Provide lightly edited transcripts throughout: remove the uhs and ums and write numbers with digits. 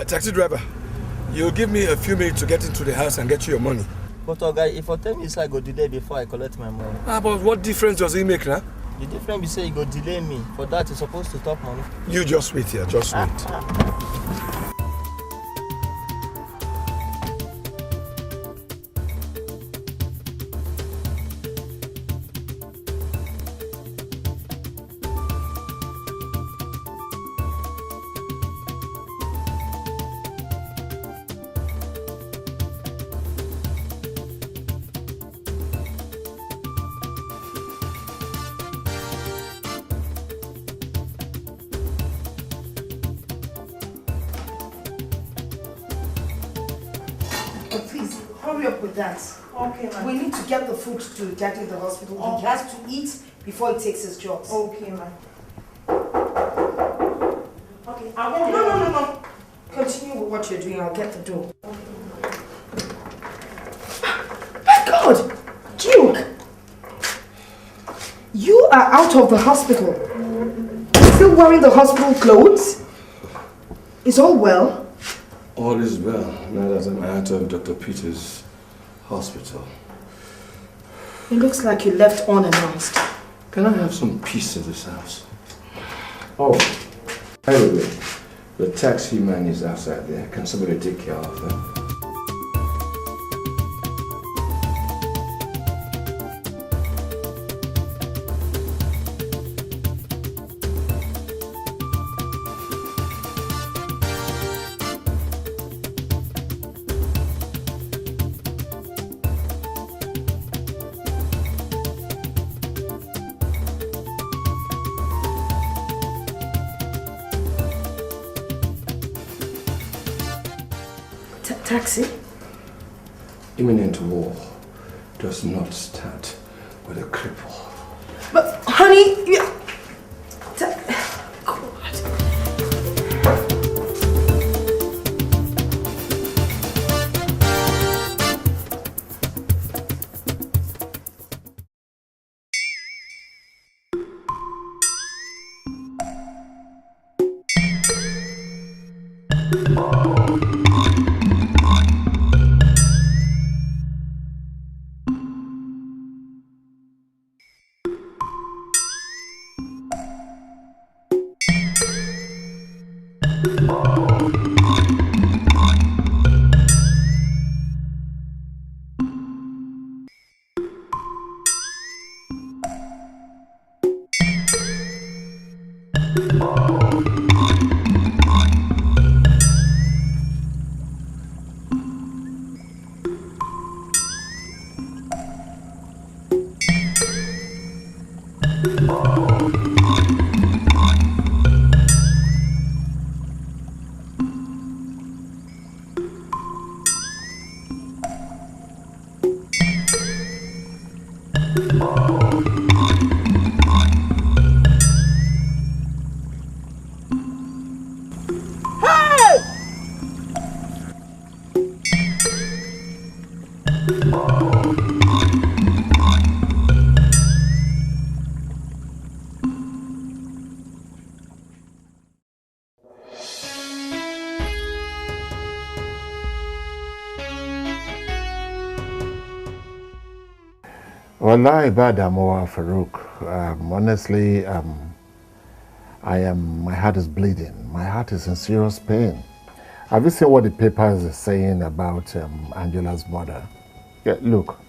Taxi driver, you'll give me a few minutes to get into the house and get you your money. But guy, if I tell me I go delay before I collect my money. But what difference does it make now? The difference is say you go delay me. For that, you're supposed to top money. You just wait here, just wait. We need to get the food to Daddy in the hospital. Oh. He has to eat before he takes his jobs. Okay, ma'am. Okay. No. Continue with what you're doing. I'll get the door. Okay. My God! Duke! You are out of the hospital. Still wearing the hospital clothes? Is all well? All is well, now that I'm out of Dr. Peter's hospital. It looks like you left unannounced. Can I have some peace in this house? Oh, by the way, the taxi man is outside there. Can somebody take care of him? Taxi? Imminent war does not start with a cripple. But, honey, God. Wallahi Badamoa Farouk. Honestly, my heart is bleeding. My heart is in serious pain. Have you seen what the papers are saying about Angela's mother? Yeah, look,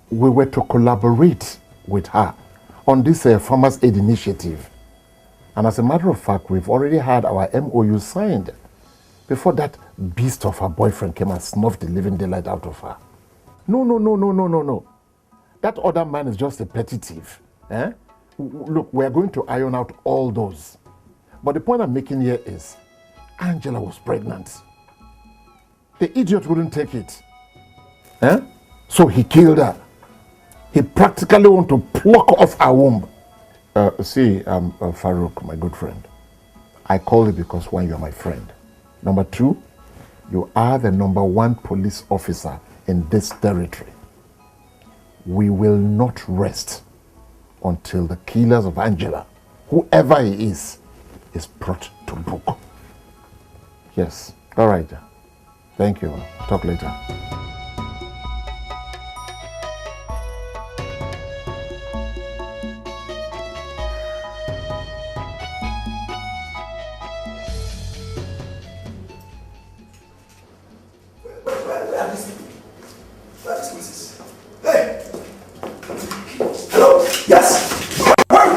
we were to collaborate with her on this Farmers Aid initiative. And as a matter of fact, we've already had our MOU signed before that beast of her boyfriend came and snuffed the living daylight out of her. No. That other man is just a petty thief. Eh? Look, we're going to iron out all those. But the point I'm making here is, Angela was pregnant. The idiot wouldn't take it. Eh? So he killed her. He practically wanted to pluck off her womb. Farouk, my good friend, I call you because one, you're my friend. Number two, you are the #1 police officer in this territory. We will not rest until the killers of Angela, whoever he is brought to book. Yes. All right. Thank you. Talk later.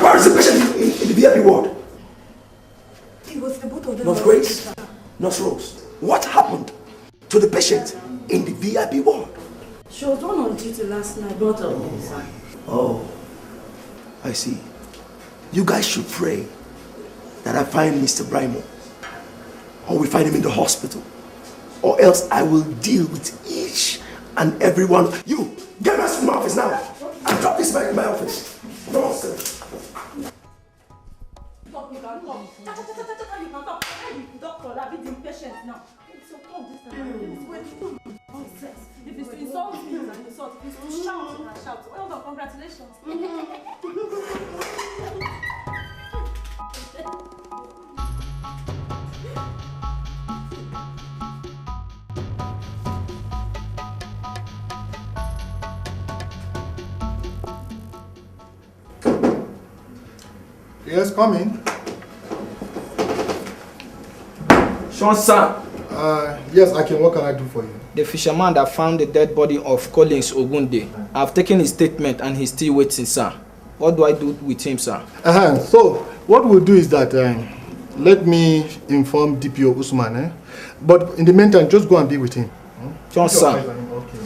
Where is the patient in the VIP ward? It was the both of them. Nurse Grace, Nurse Rose, what happened to the patient in the VIP ward? She was one on duty last night, not on this. Oh, I see. You guys should pray that I find Mr. Brimo, or we find him in the hospital, or else I will deal with each and every one. You, get us from my office now, and drop this man in my office. No, sir. You can come. You can come. Doctor, I'll be the patient now. So come this time. If it's to insult me, it's an insult. If it's to shout, it's a shout. Well done, congratulations. Yes, come in. Sean, sir. Yes, I can. What can I do for you? The fisherman that found the dead body of Collins Ogunde. I've taken his statement and he's still waiting, sir. What do I do with him, sir? So, what we'll do is that let me inform DPO Usman. But in the meantime, just go and be with him. Sean, sir. Okay.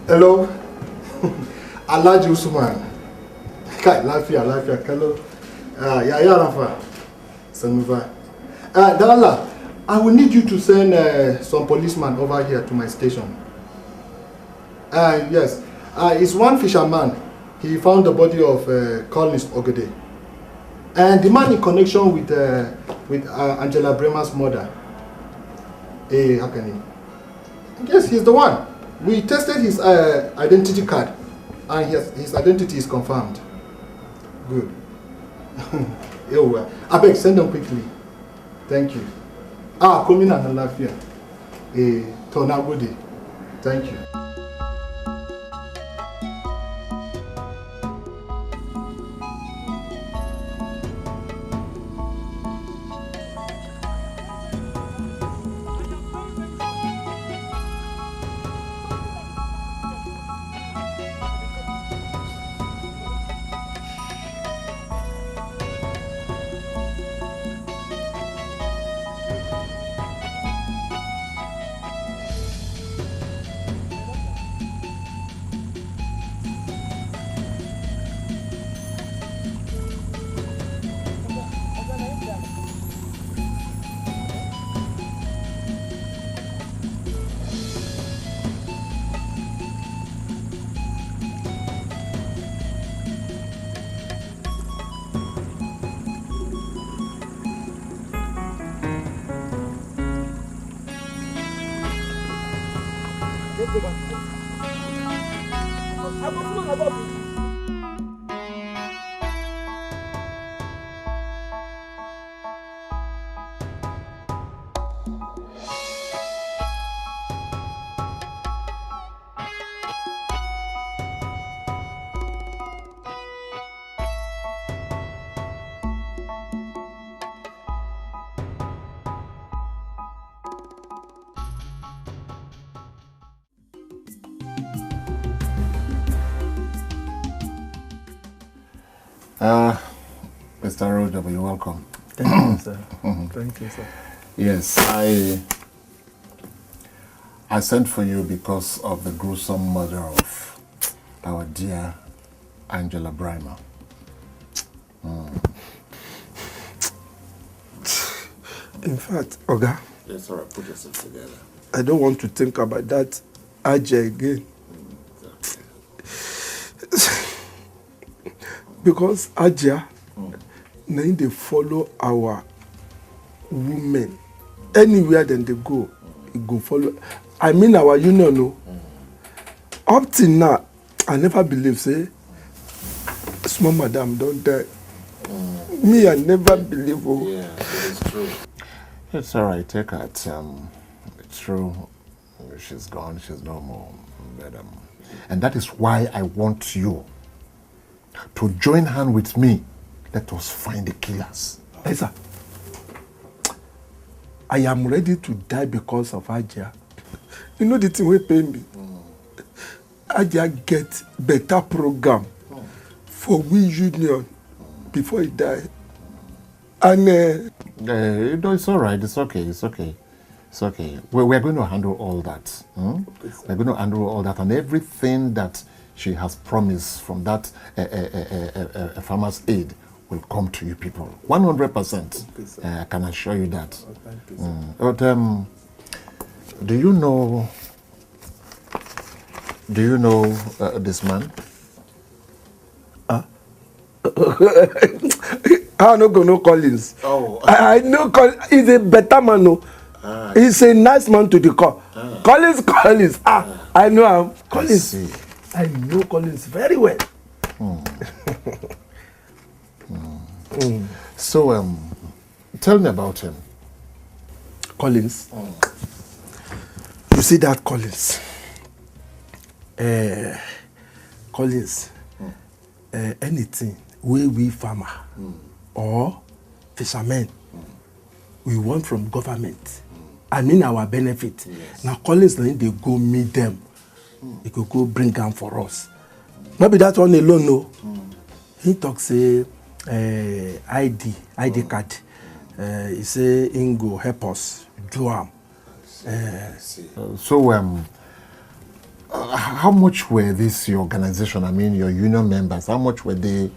Hello, Alhaji Usman. Kai, Lafia, hello. Yaya Rafa, Sanuva. Dalala, I will need you to send some policemen over here to my station. Yes, it's one fisherman. He found the body of Collins Ogede. And the man in connection with Angela Bremer's mother. How can he? Yes, he's the one. We tested his identity card, and his identity is confirmed. Good. I beg, send them quickly. Thank you. Come in and Lafia. Tonagodi. Thank you. Mr. Roger, you're welcome. Thank you, sir. Thank you, sir. Yes, I sent for you because of the gruesome murder of our dear Angela Brimer. In fact, Oga, Yes, all right, put yourself together. I don't want to think about that Ajay again. Because Ajay, now they follow our women. Anywhere then they go, he go follow. I mean our union, no. Up till now, I never believe, say, small madam don't die. Me, I never believe. Oh. Yeah, it is true. It's all right, take her. It's true. She's gone, she's no more. But, and that is why I want you to join hand with me. Let us find the killers. Hey, sir. I am ready to die because of Ajia. You know the thing will pay me. Ajia get better program for we union before he die. And no, it's all right. It's okay. It's okay. It's okay. We're going to handle all that. We're going to handle all that and everything that she has promised from that farmer's aid will come to you people. 100%. I can assure you that. But do you know this man? I no go know Collins. Oh. I know Collins. He's a better man. No. He's a nice man to the call. Collins. I know him. Collins. I know Collins very well. So, tell me about him. Collins. You see that Collins? Collins. Anything we farmer or fishermen we want from government. I mean our benefit. Yes. Now Collins they go meet them. He could go bring them for us. Maybe that one alone no. He talk say ID card. He say he go help us do am. So how much were this your organization? I mean your union members. How much were they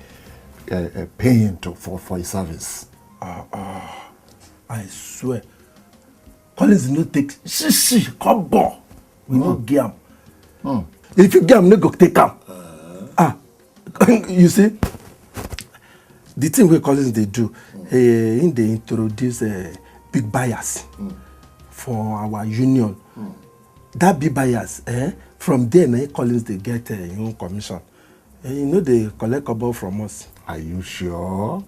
paying for his service? I swear. Collins no take come on. We no give am. If you give am, no go take am. You see, the thing where Collins they do, they introduce big buyers for our union. That big buyers, from there, Collins they get your own commission. You know they collect about from us. Are you sure?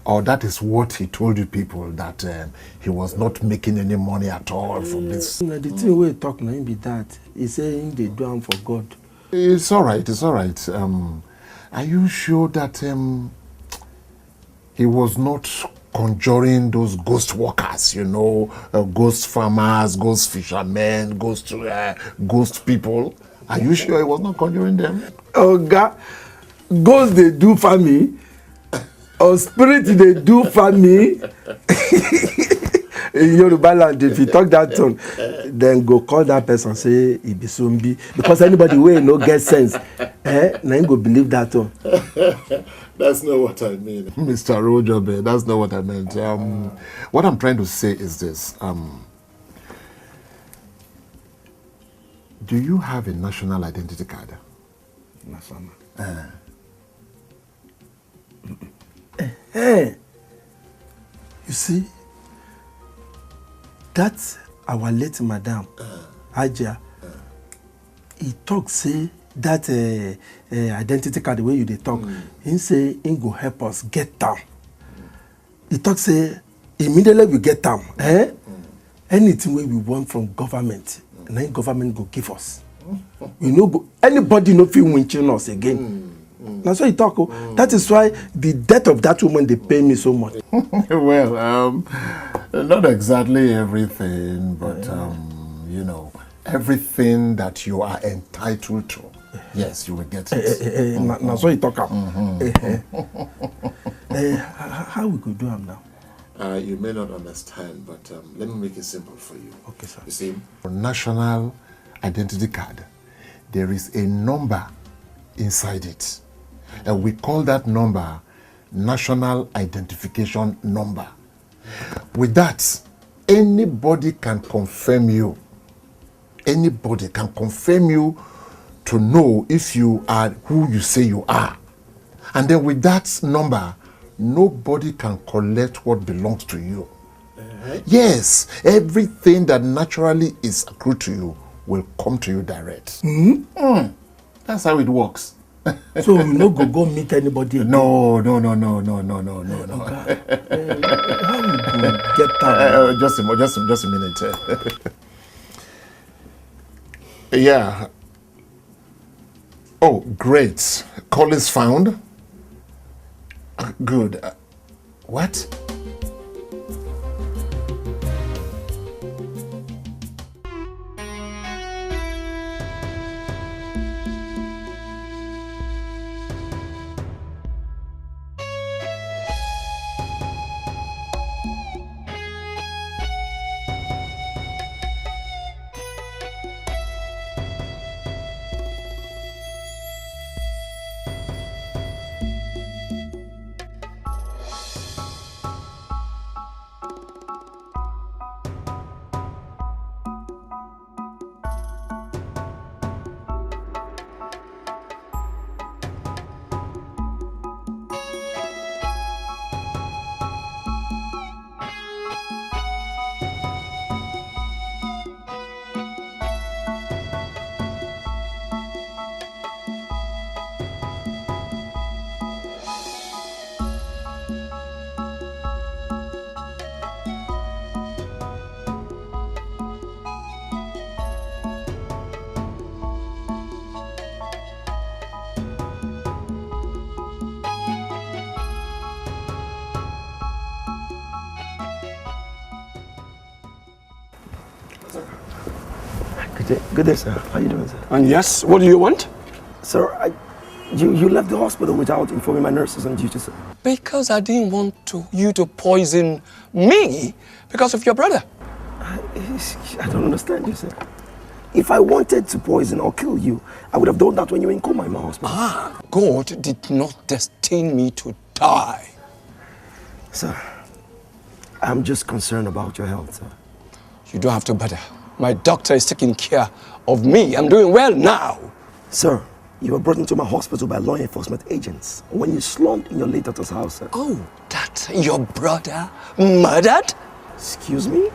Or that is what he told you people, that he was not making any money at all from this? The thing we talk now be that he saying they do them for God. It's all right. It's all right. Are you sure that he was not conjuring those ghost workers? You know, ghost farmers, ghost fishermen, ghost people. Are you sure he was not conjuring them? Oh God, ghosts they do for me. Or spirit they do for me. In Yoruba land, if you talk that tone, then go call that person, say he be zombie. Because anybody wey no get sense, na him go believe that tone. That's not what I mean. Mr. Rojobe, that's not what I meant. What I'm trying to say is this. Do you have a national identity card? National. You see, that's our late madam, Ajia. He talk say that identity card the way you dey talk. He say he go help us get down. He talk say immediately we get down. Anything we want from government, and then government go give us. We no go anybody no fit winching us again. That's why he talk. That is why the death of that woman they pay me so much. Well, not exactly everything, but you know, everything that you are entitled to. Yes, you will get it. That's why he talk. How we could do them now? You may not understand, but let me make it simple for you. Okay, sir. You see, For national identity card, there is a number inside it. And we call that number National Identification Number. With that, anybody can confirm you. Anybody can confirm you to know if you are who you say you are. And then with that number, nobody can collect what belongs to you. Yes, everything that naturally is accrued to you will come to you direct. Mm-hmm. That's how it works. So we no go meet anybody again? No. Okay. How we go get that? Just a minute. Yeah. Oh, great. Collins found? Good. What? Good day, sir. How you doing, sir? And yes, what do you want? Sir, you left the hospital without informing my nurses on duty, sir. Because I didn't want you to poison me because of your brother. I don't understand you, sir. If I wanted to poison or kill you, I would have done that when you were in coma in my hospital. God did not destine me to die. Sir, I'm just concerned about your health, sir. You don't have to bother. My doctor is taking care of me. I'm doing well now. Sir, you were brought into my hospital by law enforcement agents when you slumped in your late daughter's house, sir. Oh, that your brother murdered? Excuse me?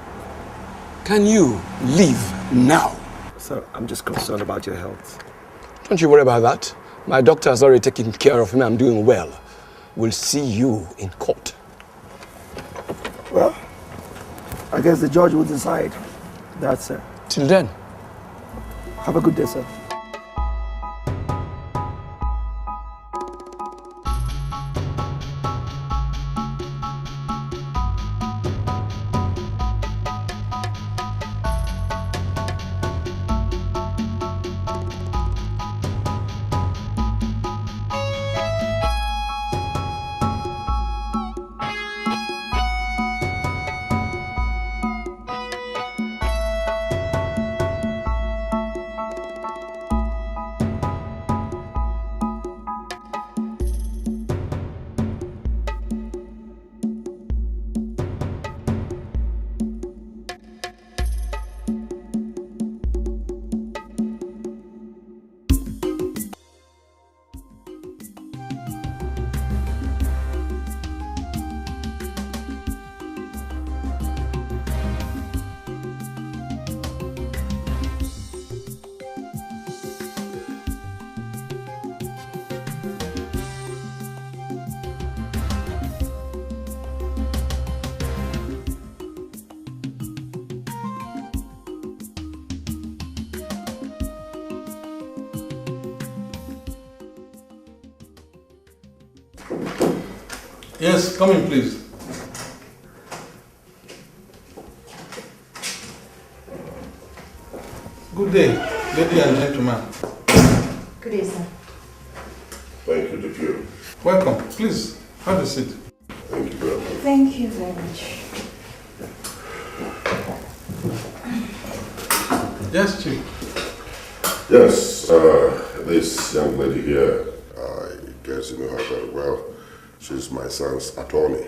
Can you leave now? Sir, I'm just concerned about your health. Don't you worry about that. My doctor has already taken care of me. I'm doing well. We'll see you in court. Well, I guess the judge will decide. That's it. Till then. Have a good day, sir. Yes, come in, please. Good day, lady and gentlemen. Good day, sir. Thank you, Deputy. Welcome. Please, have a seat. Thank you very much. Thank you very much. Yes, Chief. Yes, this young lady here, I guess you know her very well. She's my son's attorney.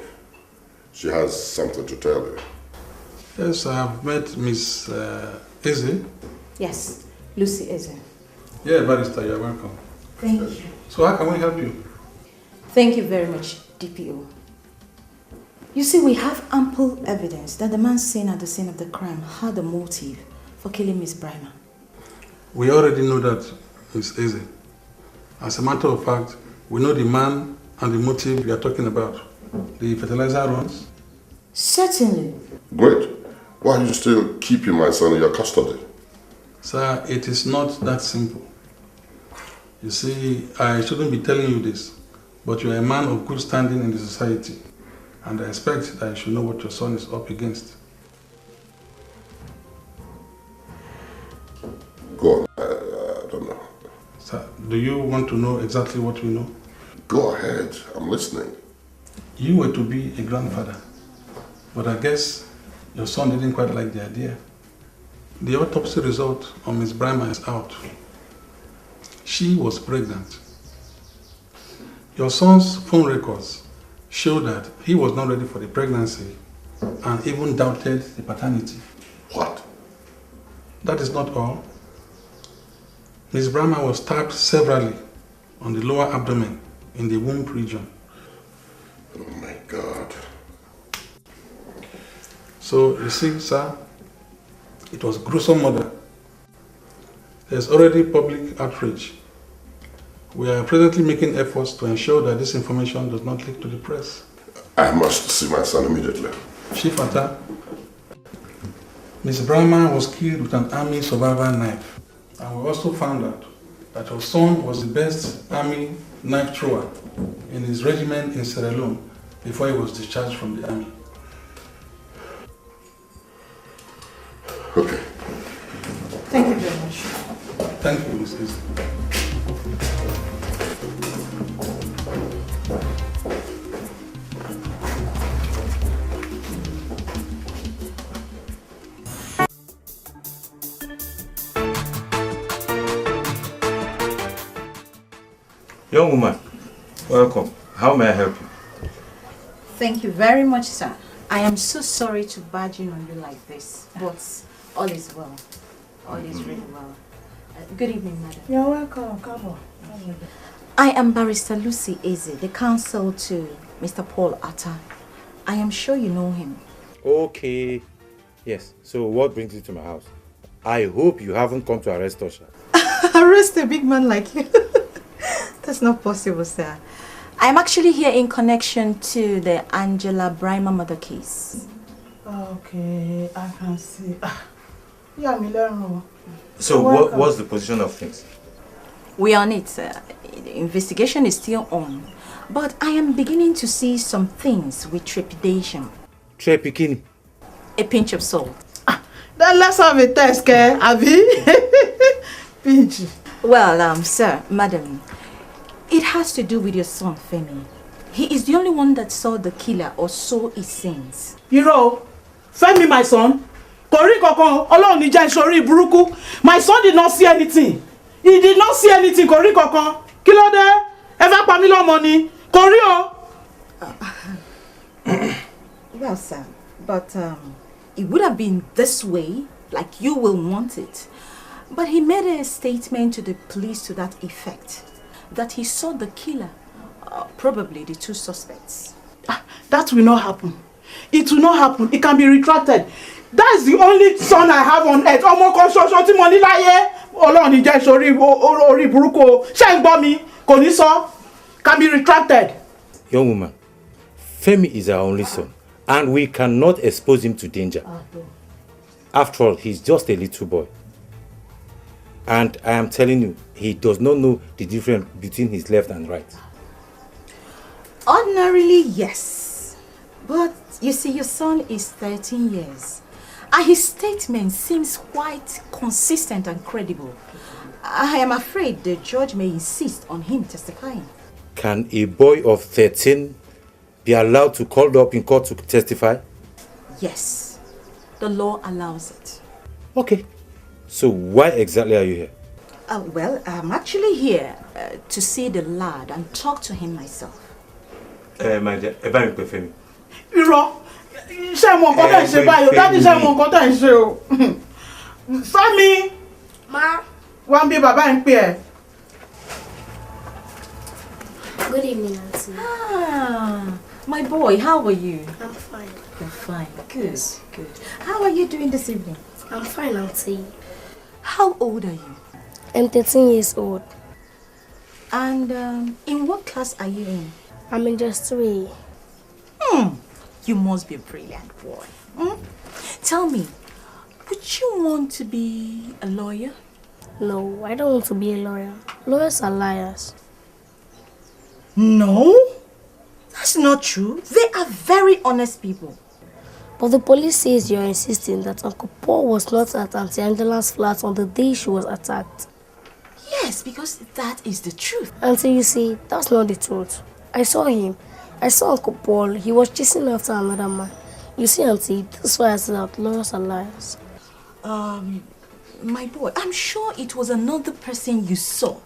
She has something to tell you. Yes, I have met Miss Izzy. Yes, Lucy Eze. Yeah, Barrister, you're welcome. Thank you. So how can we help you? Thank you very much, DPO. You see, we have ample evidence that the man seen at the scene of the crime had a motive for killing Miss Bryma. We already know that, Miss Eze. As a matter of fact, we know the man and the motive we are talking about. The fertilizer runs. Certainly. Great. Why are you still keeping my son in your custody? Sir, it is not that simple. You see, I shouldn't be telling you this, but you are a man of good standing in the society, and I expect that you should know what your son is up against. Go on. I don't know. Sir, do you want to know exactly what we know? Go ahead. I'm listening. You were to be a grandfather, but I guess your son didn't quite like the idea. The autopsy result on Miss Brima is out. She was pregnant. Your son's phone records show that he was not ready for the pregnancy and even doubted the paternity. What? That is not all. Miss Brima was stabbed severally on the lower abdomen in the womb region. Oh my God. So, you see, sir, it was gruesome murder. There's already public outrage. We are presently making efforts to ensure that this information does not leak to the press. I must see my son immediately. Chief Atta, Miss Brahma was killed with an army survivor knife. And we also found out that your son was the best army knife thrower in his regiment in Sierra Leone before he was discharged from the army. Okay. Thank you very much. Thank you, Mrs. Young woman, welcome. How may I help you? Thank you very much, sir. I am so sorry to barge in on you like this, but all is well. All is really well. Good evening, madam. You're welcome. Come on. I am Barrister Lucy Eze, the counsel to Mr. Paul Atta. I am sure you know him. Okay. Yes. So what brings you to my house? I hope you haven't come to arrest us. Arrest a big man like you? That's not possible, sir. I am actually here in connection to the Angela Brima murder case. Okay, I can see. Yeah, me learn. So what's the position of things? We are on it, sir. The investigation is still on. But I am beginning to see some things with trepidation. Trepikini? A pinch of salt. Then let's have a test, okay, Abby? Pinch. Well, sir, madam, it has to do with your son, Femi. He is the only one that saw the killer, or so it seems. You know, Femi, my son, my son did not see anything. He did not see anything. Kilo de, ever pamilo money. Well, sir, but it would have been this way, like you will want it. But he made a statement to the police to that effect, that he saw the killer, probably the two suspects. That will not happen. It will not happen. It can be retracted. That's the only son I have on earth. Can be retracted. Young woman, Femi is our only son, and we cannot expose him to danger. After all, he's just a little boy. And I am telling you, he does not know the difference between his left and right. Ordinarily, yes. But you see, your son is 13 years. And his statement seems quite consistent and credible. I am afraid the judge may insist on him testifying. Can a boy of 13 be allowed to call up in court to testify? Yes. The law allows it. Okay. So why exactly are you here? Well, I'm actually here to see the lad and talk to him myself. My dear, Femi. Femi! Ma. One be Baba and Pierre. Good evening, Auntie. Ah, my boy, how are you? I'm fine. You're fine. Good, good. How are you doing this evening? I'm fine, Auntie. How old are you? I'm 13 years old. And in what class are you in? I'm in just 3. You must be a brilliant boy. Tell me, would you want to be a lawyer? No, I don't want to be a lawyer. Lawyers are liars. No, that's not true. They are very honest people. But the police says you're insisting that Uncle Paul was not at Auntie Angela's flat on the day she was attacked. Yes, because that is the truth. Auntie, you see, that's not the truth. I saw him. I saw Uncle Paul. He was chasing after another man. You see, Auntie, that's why I said that lawyers are liars. My boy, I'm sure it was another person you saw.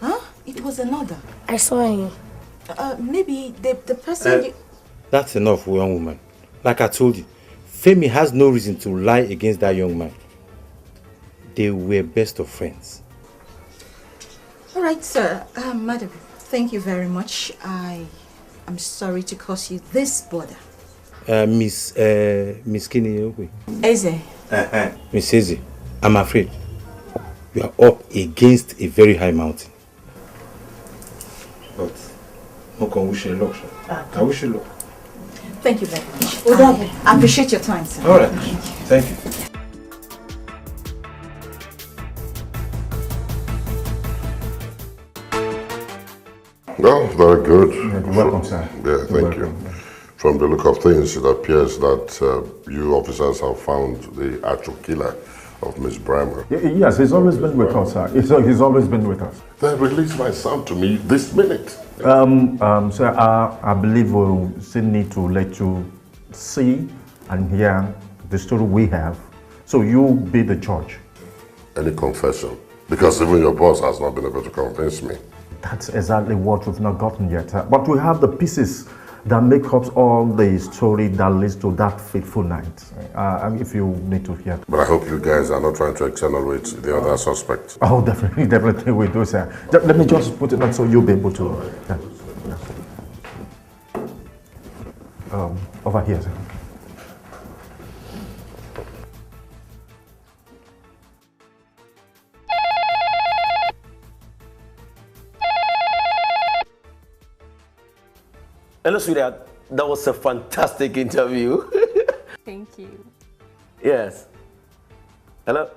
Huh? It was another. I saw him. Maybe the person you... That's enough, young woman. Like I told you, Femi has no reason to lie against that young man. They were best of friends. All right, sir. Madam, thank you very much. I'm sorry to cause you this bother. Miss Kinney. Eze. Miss Eze, I'm afraid you are up against a very high mountain. But I wish you luck. I wish you luck. Thank you very much. I appreciate your time, sir. All right. Thank you. Well, very good. You're welcome, sir. Yeah, thank you. From the look of things, it appears that you officers have found the actual killer of Miss Brammer. Yes, he's always been with us, sir. He's always been with us. Then release my son to me this minute. Sir, I believe we'll still need to let you see and hear the story we have. So you be the judge. Any confession? Because even your boss has not been able to convince me. That's exactly what we've not gotten yet. But we have the pieces that make up all the story that leads to that fateful night. If you need to hear. But I hope you guys are not trying to exonerate the other suspects. Oh, definitely we do, sir. Let me just put it on so you'll be able to. Over here, sir. Hello, sweetheart. That was a fantastic interview. Thank you. Yes. Hello?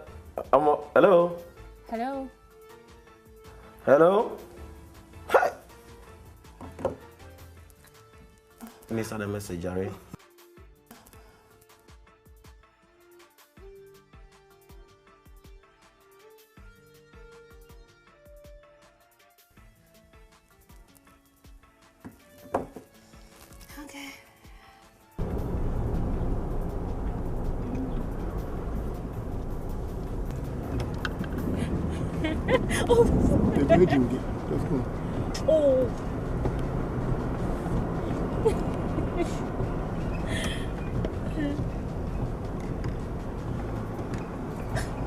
Hello? Hello? Hello? Hi. Let me send a message, Jerry.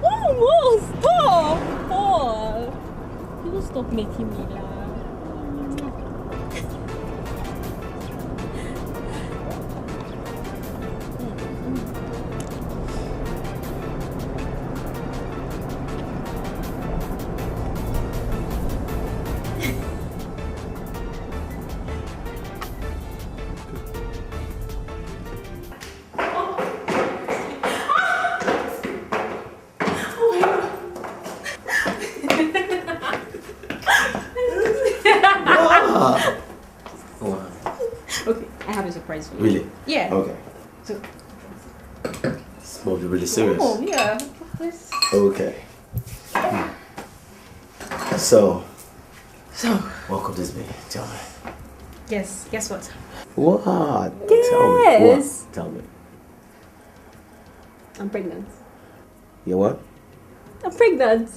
Oh, no, stop! Paul! You will stop making me laugh. Okay, I have a surprise for you. Really? Yeah. Okay. So, This must be really serious. oh, yeah. This. Okay. So, what could this be? Tell me. Guess what? What? Guess. Tell me. What? Tell me. I'm pregnant. You what? I'm pregnant.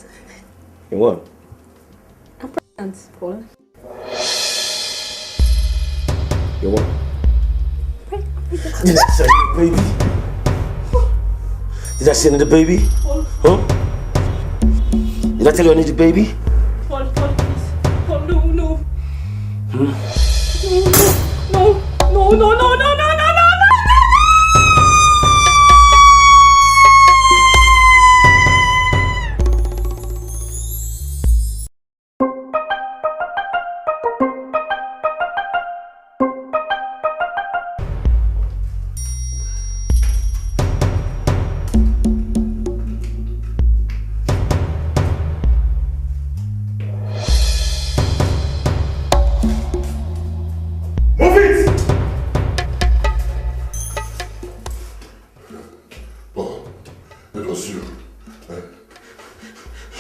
You what? I'm pregnant, Paul. You what? Did I say baby? Did I say need a baby? Huh? Did I tell you I need a baby? Paul, please. Paul, no. Hmm? No.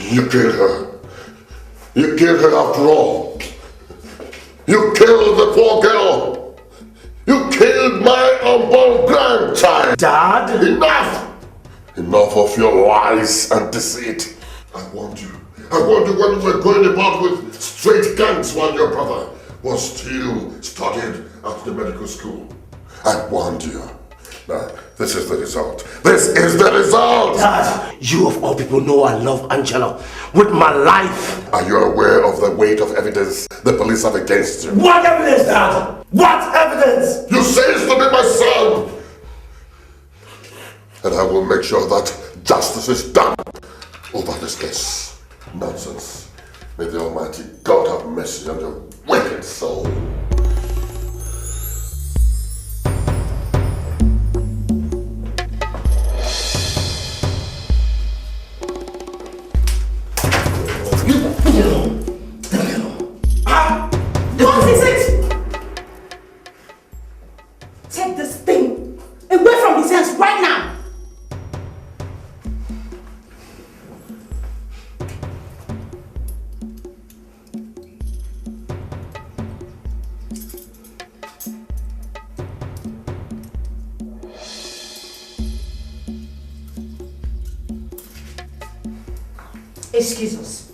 You killed her. You killed her after all. You killed the poor girl. You killed my unborn grandchild. Dad? Enough! Enough of your lies and deceit. I warned you. I warned you when you were going about with straight gangs while your brother was still studying at the medical school. I warned you. Now, this is the result. This is the result! Dad, you of all people know I love Angela with my life. Are you aware of the weight of evidence the police have against you? What evidence, Dad? What evidence? You say it's to be my son! And I will make sure that justice is done over this case. Nonsense. May the Almighty God have mercy on your wicked soul. What is it? Take this thing away from his hands right now. Excuse us.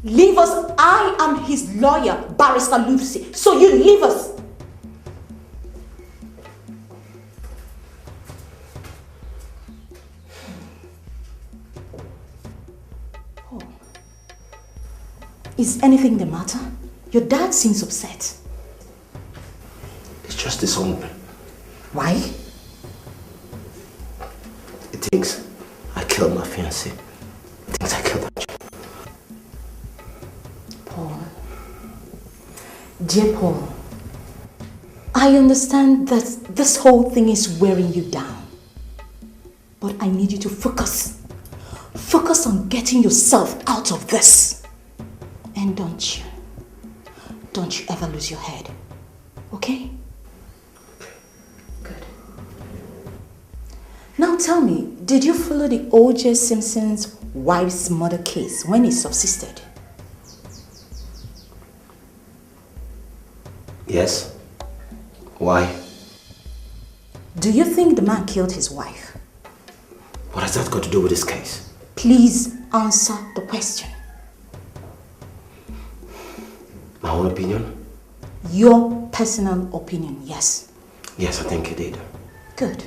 Leave us. I am his lawyer, Barrister Lucy. So you leave us. Oh. Is anything the matter? Your dad seems upset. It's just dishonorable. Why? He thinks I killed my fiancée. He thinks I killed her. Paul. Dear Paul, I understand that this whole thing is wearing you down. But I need you to focus. Focus on getting yourself out of this. And don't you ever lose your head. Okay? Good. Now tell me, did you follow the O.J. Simpson's wife's murder case when it subsisted? Yes? Why? Do you think the man killed his wife? What has that got to do with this case? Please answer the question. My own opinion? Your personal opinion, yes. Yes, I think he did. Good.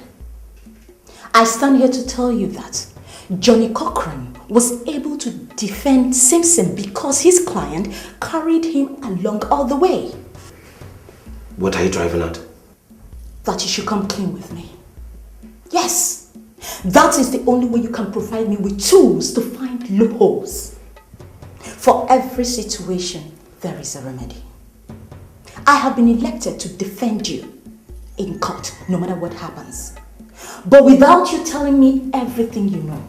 I stand here to tell you that Johnny Cochran was able to defend Simpson because his client carried him along all the way. What are you driving at? That you should come clean with me. Yes, that is the only way you can provide me with tools to find loopholes. For every situation, there is a remedy. I have been elected to defend you in court, no matter what happens. But without you telling me everything you know,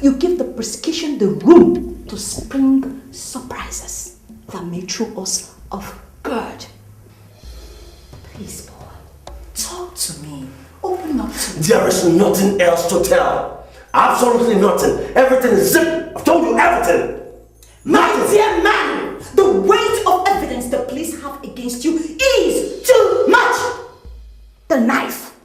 you give the prosecution the room to spring surprises that may throw us off guard. Please, Paul, talk to me. Open up to me. There is nothing else to tell. Absolutely nothing. Everything is zip. I've told you everything. My dear man, the weight of evidence the police have against you is too much. The knife,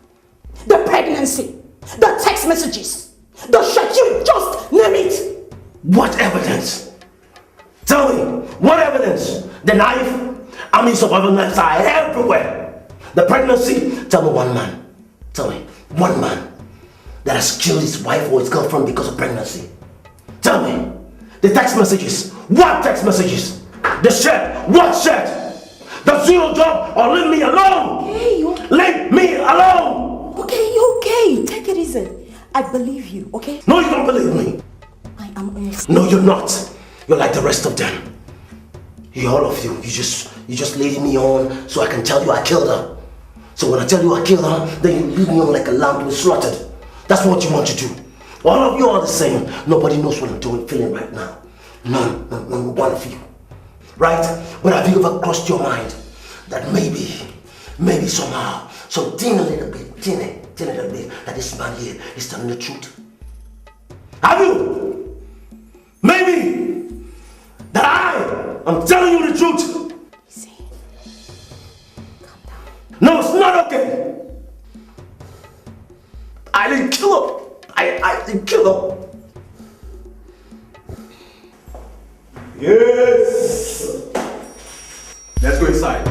the pregnancy, the text messages, the shirt, you just name it. What evidence? Tell me, what evidence? The knife? I mean, survival knives are everywhere. The pregnancy? Tell me one man. Tell me, one man that has killed his wife or his girlfriend because of pregnancy. Tell me, the text messages. What text messages? The shirt. What shirt? The zero job or leave me alone. Okay, leave me alone. Okay. Take it easy. I believe you, okay? No, you don't believe me. I am honest. No, you're not. You're like the rest of them. You, all of you, you just leading me on so I can tell you I killed her. So when I tell you I killed her, then you leave me on like a lamb to be slaughtered. That's what you want to do. All of you are the same. Nobody knows what I'm feeling right now. None, one of you. Right? But have you ever crossed your mind that maybe somehow, some teeny little bit, that this man here is telling the truth? Have you? I'm telling you the truth. No, it's not okay. I didn't kill him. I didn't kill him. Yes. Let's go inside.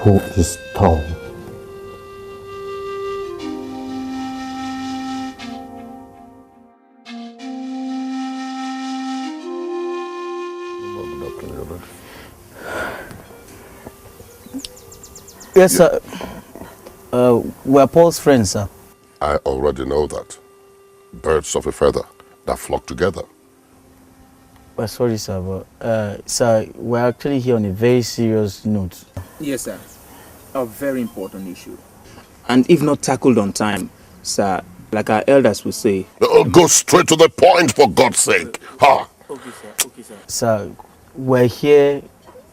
Who is Tom? Yes, sir. We're Paul's friends, sir. I already know that. Birds of a feather that flock together. Well, sorry, sir, but sir, we're actually here on a very serious note. Yes, sir. A very important issue. And if not tackled on time, sir, like our elders would say... Go straight to the point, for God's sake. Ha! Okay, sir. Okay, sir. Sir, we're here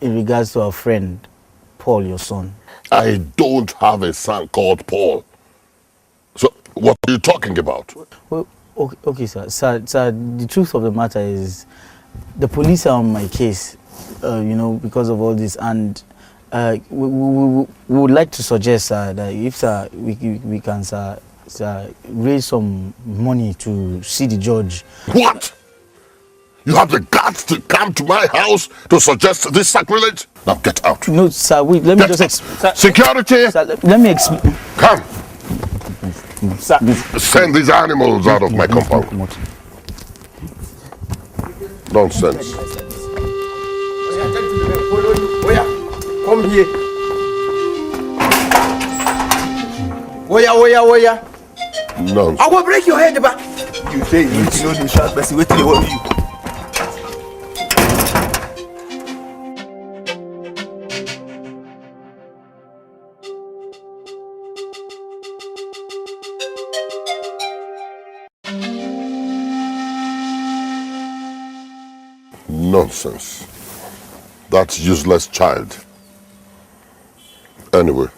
in regards to our friend, Paul, your son. I don't have a son called Paul. So, what are you talking about? Well, okay, sir. Sir, the truth of the matter is, the police are on my case, because of all this, and we would like to suggest, sir, that if, sir, we can, sir, raise some money to see the judge. What? You have the guts to come to my house to suggest this sacrilege? Now get out. No, sir, let me just... Security! Sir, let me explain. Come! Sir. Send these animals out of my compound. Nonsense. Come here. Oya. Nonsense. I will break your head, ba. You say you know the shot, but wait till they worry you. Nonsense. That useless child. Anyway.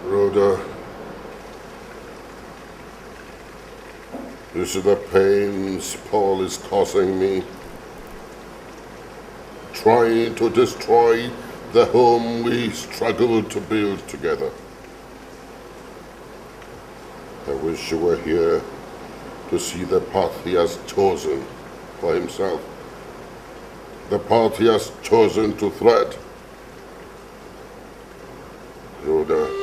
Rhoda, you see the pains Paul is causing me? Trying to destroy the home we struggled to build together. I wish you were here to see the path he has chosen for himself. The path he has chosen to tread. Rhoda.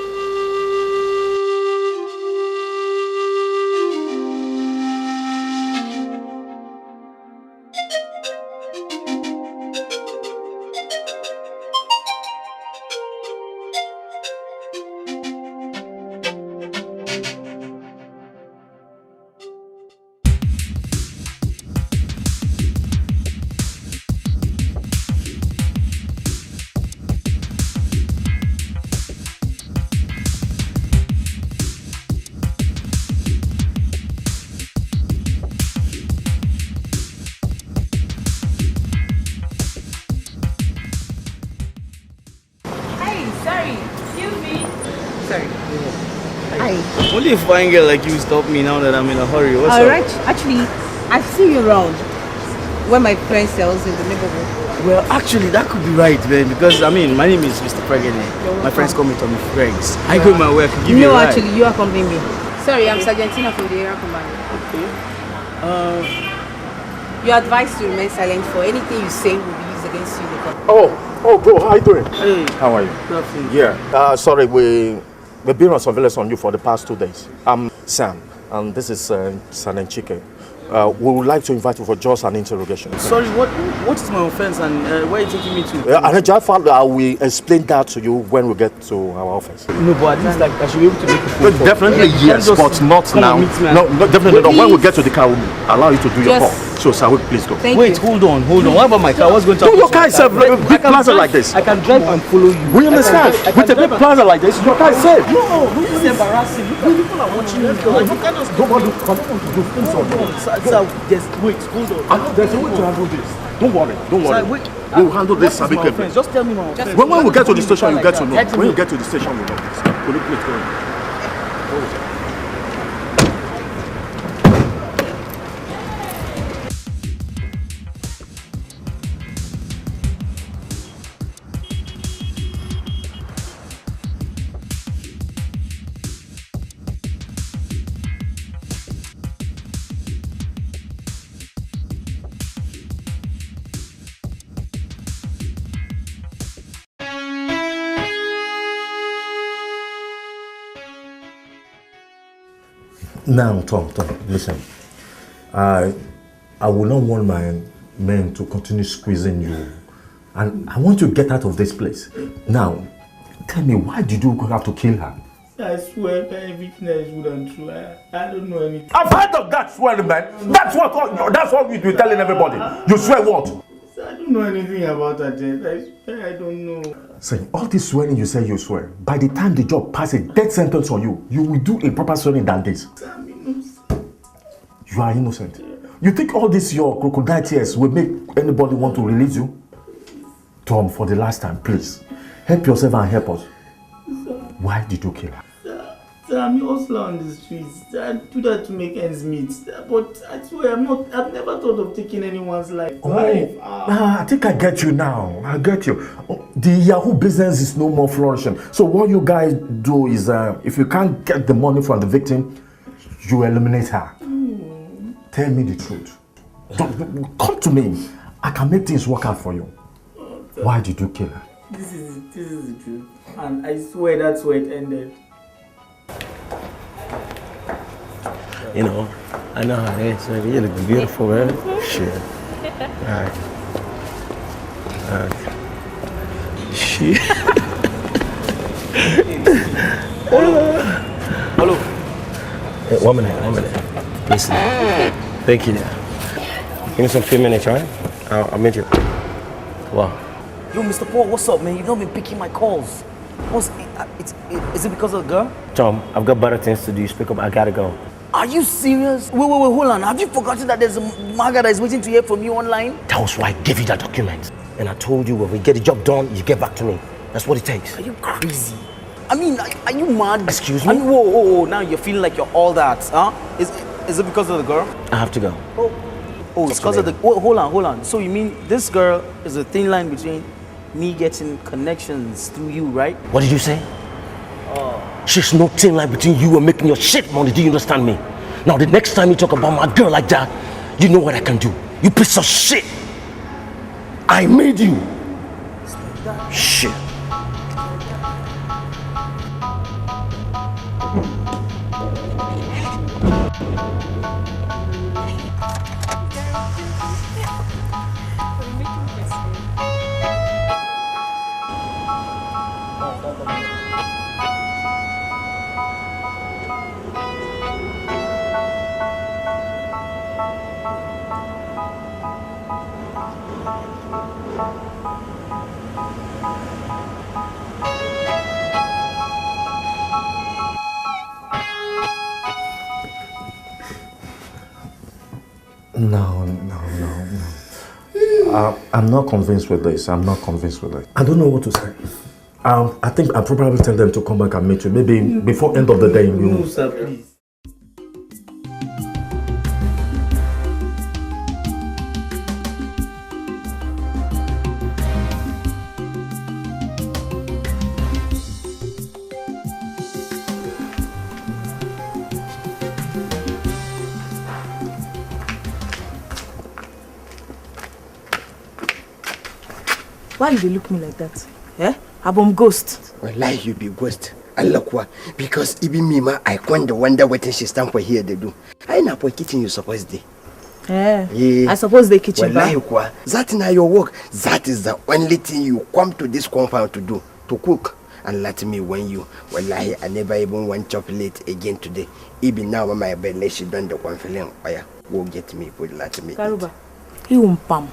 only a fine girl like you stop me now that I'm in a hurry. What's up? Alright, actually, I've seen you around when my friend sells in the neighborhood. Well, actually, that could be right, man. Because I mean, my name is Mr. Pregene. My friends call me Tommy Freggs. I go my way. I could give you a ride. No, actually, you accompany me. Sorry, I'm Sergentina from the area command. Okay. You're advised to remain silent, for anything you say will be used against you in the court. Oh, bro, how you doing? Hey. How are you? Good afternoon. Yeah. Sorry, we've been on surveillance on you for the past 2 days. I'm Sam, and this is San and Chike. We would like to invite you for just an interrogation. Sorry, what is my offense and where are you taking me to? I just found that we explain that to you when we get to our office. No, but at least like I should be able to make a phone call. Definitely yes, but not now. No, definitely not. When we get to the car, we'll allow you to do your call. So, sir, please go. Wait, hold on. What about my car? What's going to happen? Your car is safe. Big plaza like this. I can drive and follow you. We understand. With a big plaza like this, your car is safe. No, this is embarrassing. People are watching you. Don't want to do things on you. Sir, just wait, hold on. There's a way to handle this. Don't worry. Sir, wait. We'll handle this, Sabi. Just tell me my offense. When we get to the station, you get to know. When you get to the station, we know this. Will you please go in? Now, Tom, listen. I will not want my men to continue squeezing you. And I want you to get out of this place. Now, tell me, why did you have to kill her? I swear by everything that is good and true. I don't know anything. I've heard of that swearing, man. That's what we've been telling everybody. You swear what? I don't know anything about her death. I swear I don't know. Say, all this swearing you say you swear, by the time the job passes a death sentence on you, you will do a proper swearing than this. I'm innocent. You are innocent. You think all this your crocodile tears will make anybody want to release you? Tom, for the last time, please, help yourself and help us. Why did you kill her? Sir, I'm a hustler on the streets. I do that to make ends meet. But I swear I've never thought of taking anyone's life. I think I get you now. I get you. The Yahoo business is no more flourishing. So what you guys do is, if you can't get the money from the victim, you eliminate her. Tell me the truth. Come to me. I can make things work out for you. Why did you kill her? This is the truth. And I swear that's where it ended. You know, I know how it is, baby. You look beautiful, man. Shit. Alright. Shit. Hello. Hey, 1 minute. Listen. Thank you. Give me some few minutes, alright? I'll meet you. Wow. Yo, Mr. Paul, what's up, man? You've not been picking my calls. Is it because of the girl? Tom, I've got better things to do. You speak up, I gotta go. Are you serious? Wait, hold on. Have you forgotten that there's a maga that is waiting to hear from you online? That was why I gave you that document. And I told you when we get the job done, you get back to me. That's what it takes. Are you crazy? I mean, are you mad? Excuse me? I mean, whoa. Now you're feeling like you're all that, huh? Is it because of the girl? I have to go. Oh, it's because of the... Hold on. So you mean this girl is a thin line between me getting connections through you, right? What did you say? She's no thin line between you and making your shit money. Do you understand me? Now, the next time you talk about my girl like that, you know what I can do. You piece of shit. I made you. Shit. No. I'm not convinced with this. I don't know what to say. I think I'll probably tell them to come back and meet you. Maybe before end of the day. No, sir, please. Why you dey look me like that? Eh? Abom ghost. Wallahi, you be ghost. Allah kuwa. Because even me, I wonder what she stand for here they do. I know for kitchen you supposed to. Yeah. I suppose the kitchen. Wallahi kuwa. That is your work. That is the only thing you come to this compound to do. To cook. And let me warn you. Wallahi, I never even want chocolate again today. Even now when my belly she done the one feeling. Oh yeah, go get me food. Let me Karuba, you umpam.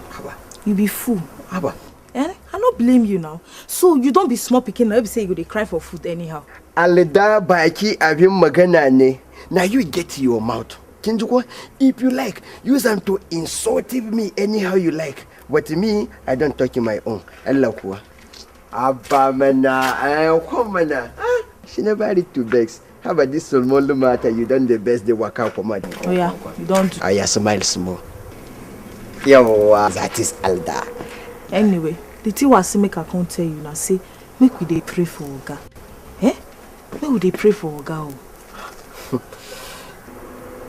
You be fool. Haba. I don't blame you now. So you don't be small picking now. You say you go dey cry for food anyhow. Alida baki abim magana ne. Now you get your mouth. Kinjuko, if you like, use them to insult me anyhow you like. But me, I don't talk in my own. Allah kuwa. Abamana, komana. She never read two bags. How about this small matter? You done the best they work out for money. Oh yeah, you don't. Oh yeah, smile small. Yo, that is Alda. Anyway, the thing was to make I can't tell you now. Say, make we dey pray for Oga. Eh? Make we dey pray for Oga.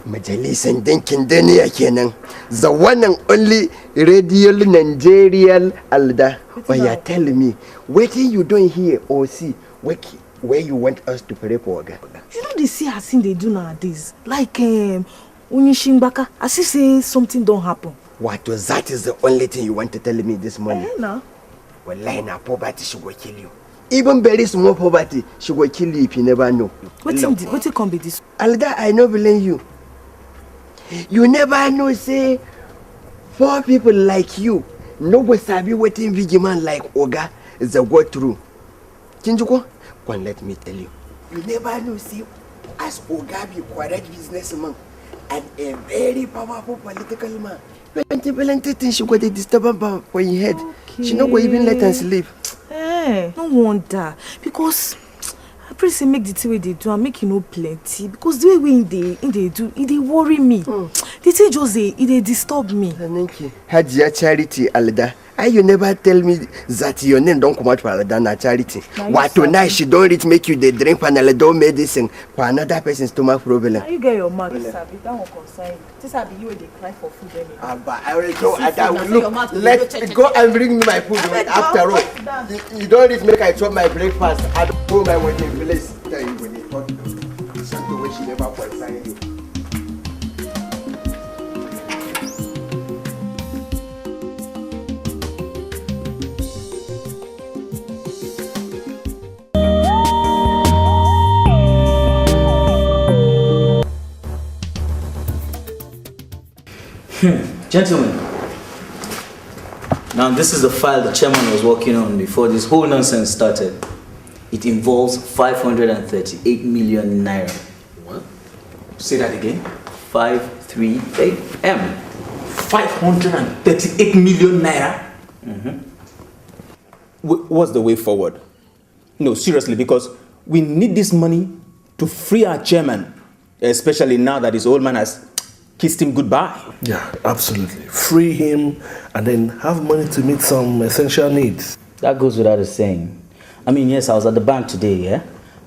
Majalisan dinkin duniya kenan. The one and only radio Nigerian Alda. But you tell me, what you doing here or see where you want us to pray for Oga? You know they see as they do nowadays. Like Unishimbaka, as if say something don't happen. What was that is the only thing you want to tell me this morning? No. Well, now poverty should go kill you. Even very small poverty should go kill you if you never know. What can be this? Alda, I no blame you. You never know, say, 4 people like you, no go sabi wetin big man like Oga is a go through. Kinjuko, come let me tell you. You never know, say, as Oga be correct businessman and a very powerful political man. Plenty things she got a disturbance for your head. Okay. She not go even let us sleep. No wonder. Because I pray say make the thing way they do and make you know plenty. Because the way they do, it worry me. The thing just they disturb me. Thank you. Hajia Charity Alda. You never tell me that your name don't come out for Alda na Charity. What tonight she don't reach make you the drink Panadol medicine for another person's stomach problem. Now you get your mouth, Sabi. That won't concern you. This Sabi you they cry for food anyway. But I already know. Look, let's go and bring me my food. After all, you don't reach make I chop my breakfast. I don't go my wedding place. Tell you when you talk. Something the way she never concern you. Gentlemen, now this is the file the chairman was working on before this whole nonsense started. It involves 538 million naira. What? Say that again. 538 M. 538 million naira? What's the way forward? No, seriously, because we need this money to free our chairman, especially now that his old man has kissed him goodbye. Yeah, absolutely. Free him and then have money to meet some essential needs. That goes without saying. I mean, yes, I was at the bank today, yeah?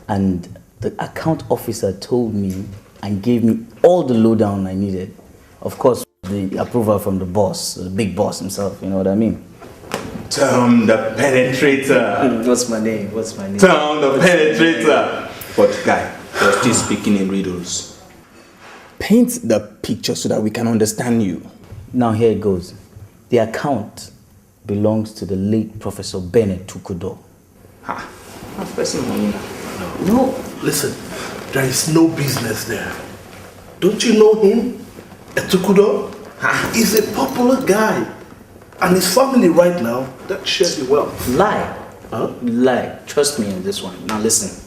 And the account officer told me and gave me all the lowdown I needed. Of course, the approval from the boss, the big boss himself, you know what I mean? Tom the Penetrator. What's my name? What's my name? Tom the Penetrator. But guy, you're still speaking in riddles. Paint the picture so that we can understand you. Now here it goes. The account belongs to the late Professor Bennett Tukudo. That's person money now. No, listen, there is no business there. Don't you know him? Tukudo? He's a popular guy. And his family right now, that share the wealth. Lie. Huh? Lie. Trust me on this one. Now listen.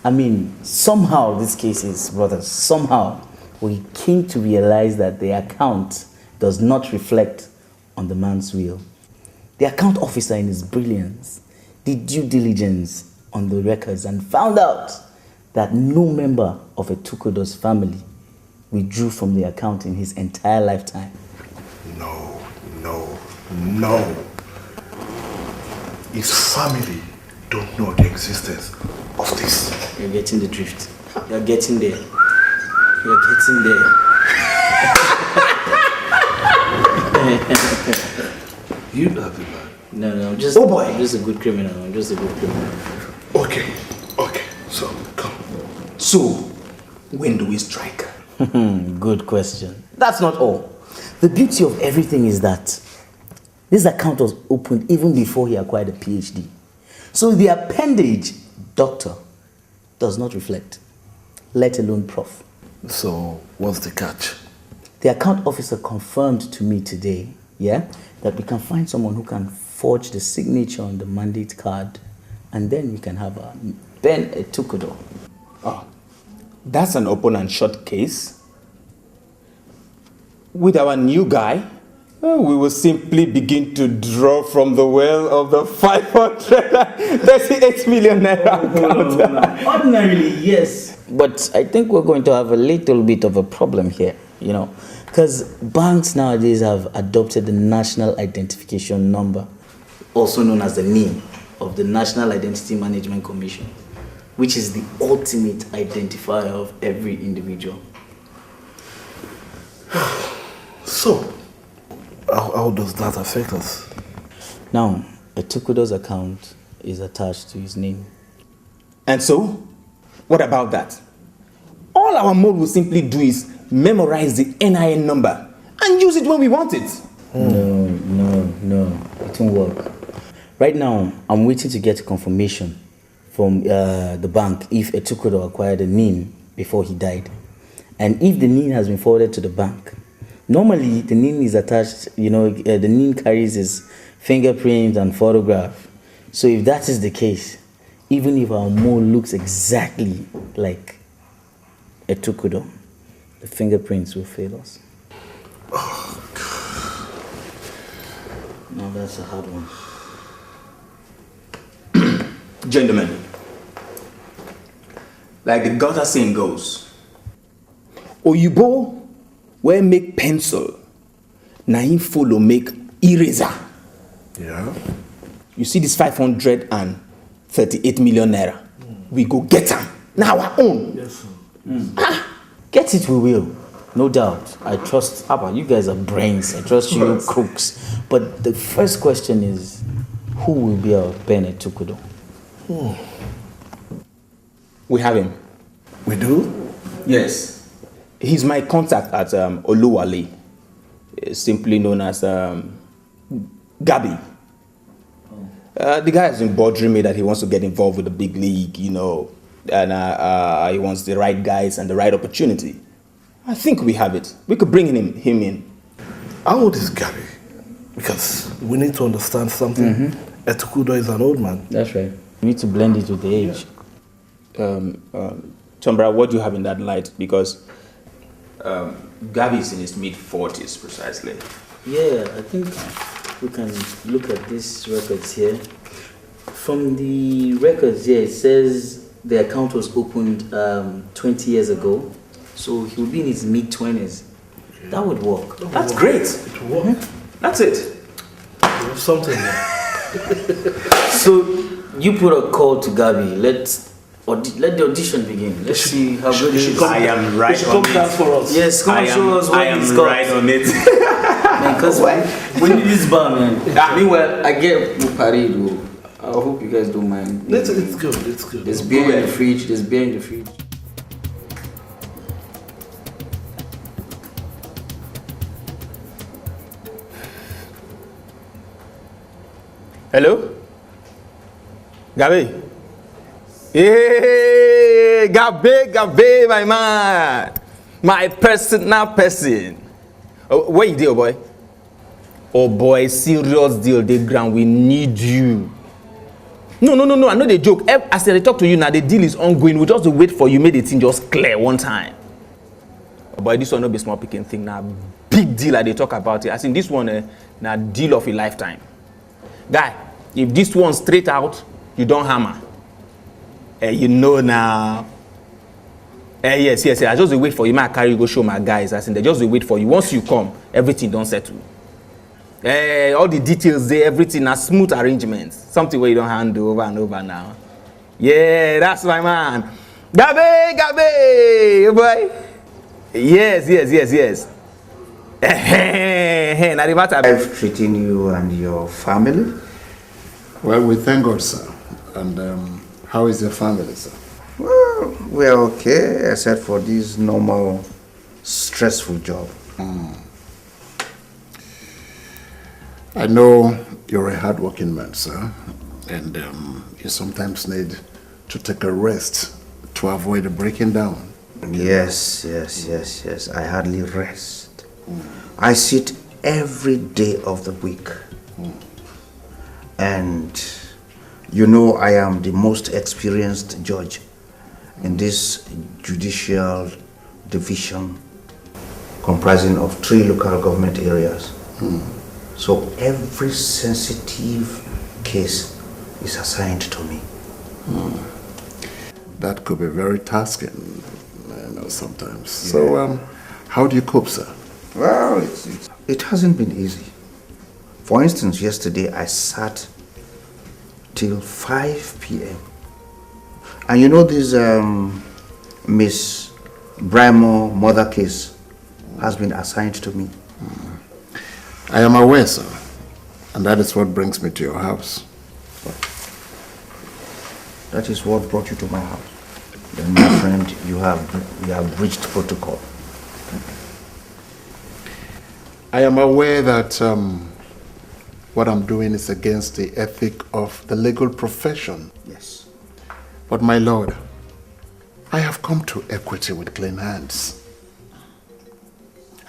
I mean, somehow this case is, brothers, somehow we came to realize that the account does not reflect on the man's will. The account officer in his brilliance did due diligence on the records and found out that no member of Etukodo's family withdrew from the account in his entire lifetime. No. His family don't know the existence of this. You're getting the drift. You're getting there. You're getting there. You are the man. No, I'm just a good criminal. I'm just a good criminal. Okay. So, come. So, when do we strike? Good question. That's not all. The beauty of everything is that this account was opened even before he acquired a PhD. So the appendage, doctor, does not reflect, let alone prof. So, what's the catch? The account officer confirmed to me today, that we can find someone who can forge the signature on the mandate card, and then we can have a Ben Etukodo. Oh, that's an open and shut case. With our new guy, we will simply begin to draw from the well of the 538 million naira account. No. Ordinarily, yes. But I think we're going to have a little bit of a problem here, because banks nowadays have adopted the National Identification Number, also known as the NIM, of the National Identity Management Commission, which is the ultimate identifier of every individual. So, how does that affect us? Now, Etukodo's account is attached to his name. And so, what about that? All our mode will simply do is memorize the NIN number and use it when we want it. No, it won't work. Right now, I'm waiting to get a confirmation from the bank if Etukodo acquired a NIN before he died. And if the NIN has been forwarded to the bank, normally the NIN is attached, the NIN carries his fingerprint and photograph. So if that is the case, even if our mole looks exactly like Etukodo, the fingerprints will fail us. Oh, God. Now that's a hard one. Gentlemen, like the gutter saying goes, Oyibo where make pencil, na him follow make eraser. Yeah. You see this 538 million naira? We go get them. Now our own. Yes, sir. Get it, we will. No doubt. I trust Abba. You guys are brains. I trust you crooks. But the first question is, who will be our Ben Etukodo? We have him. We do? Yes. He's my contact at Oluwale, simply known as Gabi. The guy has been bothering me that he wants to get involved with the big league, and he wants the right guys and the right opportunity. I think we have it. We could bring him in. How old is Gabi? Because we need to understand something. Etukodo is an old man. That's right. We need to blend it with the age. Tombra, what do you have in that light? Because Gabi is in his mid-40s precisely. Yeah, I think we can look at these records here. From the records here, it says the account was opened 20 years ago. So he will be in his mid-20s. Okay. That would work. That's great. It will work. That's it. There's something there. So you put a call to Gabi. Let the audition begin. Let's see how good it is. I am right on it. For us. Yes, come and show us what he's got. I am right on it. Man, because we need this bar, man. Meanwhile, I get parade. I hope you guys don't mind. It's good. It's good. There's beer in the fridge. Hello? Gabi? Hey, Gabi, my man. My personal person. Where you deal, boy? Oh boy, serious deal, the ground. We need you. No. I know the joke. As I talk to you now, the deal is ongoing. We just wait for you. Make the thing just clear one time. Oh boy, this one no be small picking thing now. Big deal that they talk about it. As in this one, now deal of a lifetime. Guy, if this one straight out, You don't hammer. You know now. Yes. I just wait for you. I carry you go show my guys. I think they just wait for you. Once you come, everything don't settle. All the details there, everything, a smooth arrangements. Something where you don't handle over and over now. Yeah, that's my man. Gabe, boy. Yes. Now the matter. Life treating you and your family? Well, we thank God, sir. And how is your family, sir? Well, we're okay, except for this normal, stressful job. I know you're a hardworking man, sir. And you sometimes need to take a rest to avoid breaking down. Yes. I hardly rest. I sit every day of the week. And you know I am the most experienced judge in this judicial division comprising of 3 local government areas. So every sensitive case is assigned to me. That could be very tasking, sometimes. So, how do you cope, sir? Well, it hasn't been easy. For instance, yesterday I sat till 5 p.m. And you know this Miss Brimo murder case has been assigned to me. I am aware, sir. And that is what brings me to your house. That is what brought you to my house. Then, my friend, you have breached protocol. I am aware that what I'm doing is against the ethic of the legal profession. Yes. But my lord, I have come to equity with clean hands.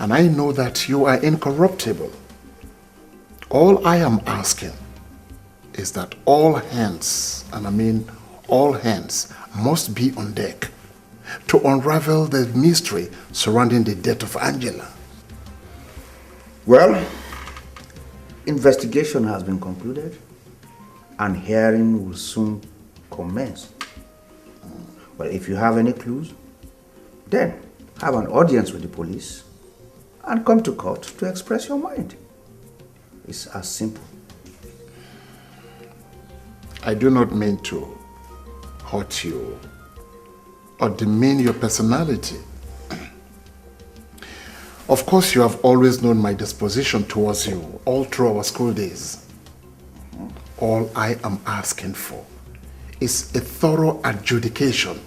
And I know that you are incorruptible. All I am asking is that all hands, and I mean all hands, must be on deck to unravel the mystery surrounding the death of Angela. Well, investigation has been concluded and hearing will soon commence. Well, if you have any clues, then have an audience with the police and come to court to express your mind. It's as simple. I do not mean to hurt you or demean your personality. Of course, you have always known my disposition towards you all through our school days. All I am asking for is a thorough adjudication.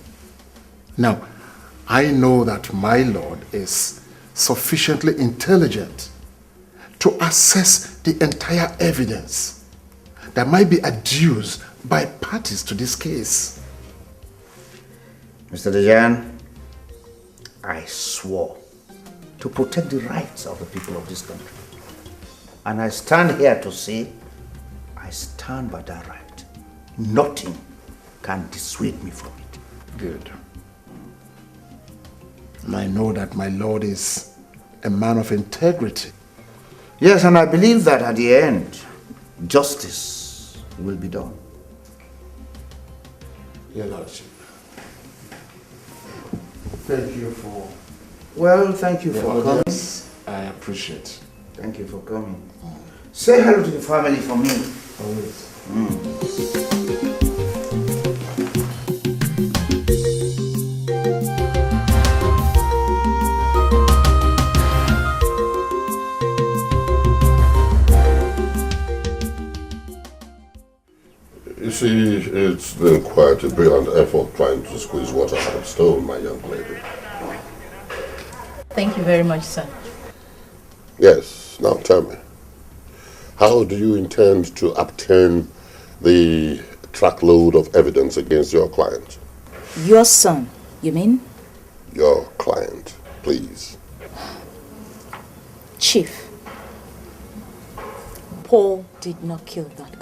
Now, I know that my lord is sufficiently intelligent to assess the entire evidence that might be adduced by parties to this case. Mr. Dejan, I swore to protect the rights of the people of this country. And I stand here to say, I stand by that right. Nothing can dissuade me from it. Good. And I know that my lord is a man of integrity. Yes, and I believe that at the end, justice will be done. Your Lordship. Thank you for... Well, thank you for coming. I appreciate. Thank you for coming. Say hello to the family for me. Always. You see, it's been quite a brilliant effort trying to squeeze water out of stone, my young lady. Thank you very much, sir. Yes, now tell me, how do you intend to obtain the truckload of evidence against your client? Your son, you mean? Your client, please. Chief, Paul did not kill that girl.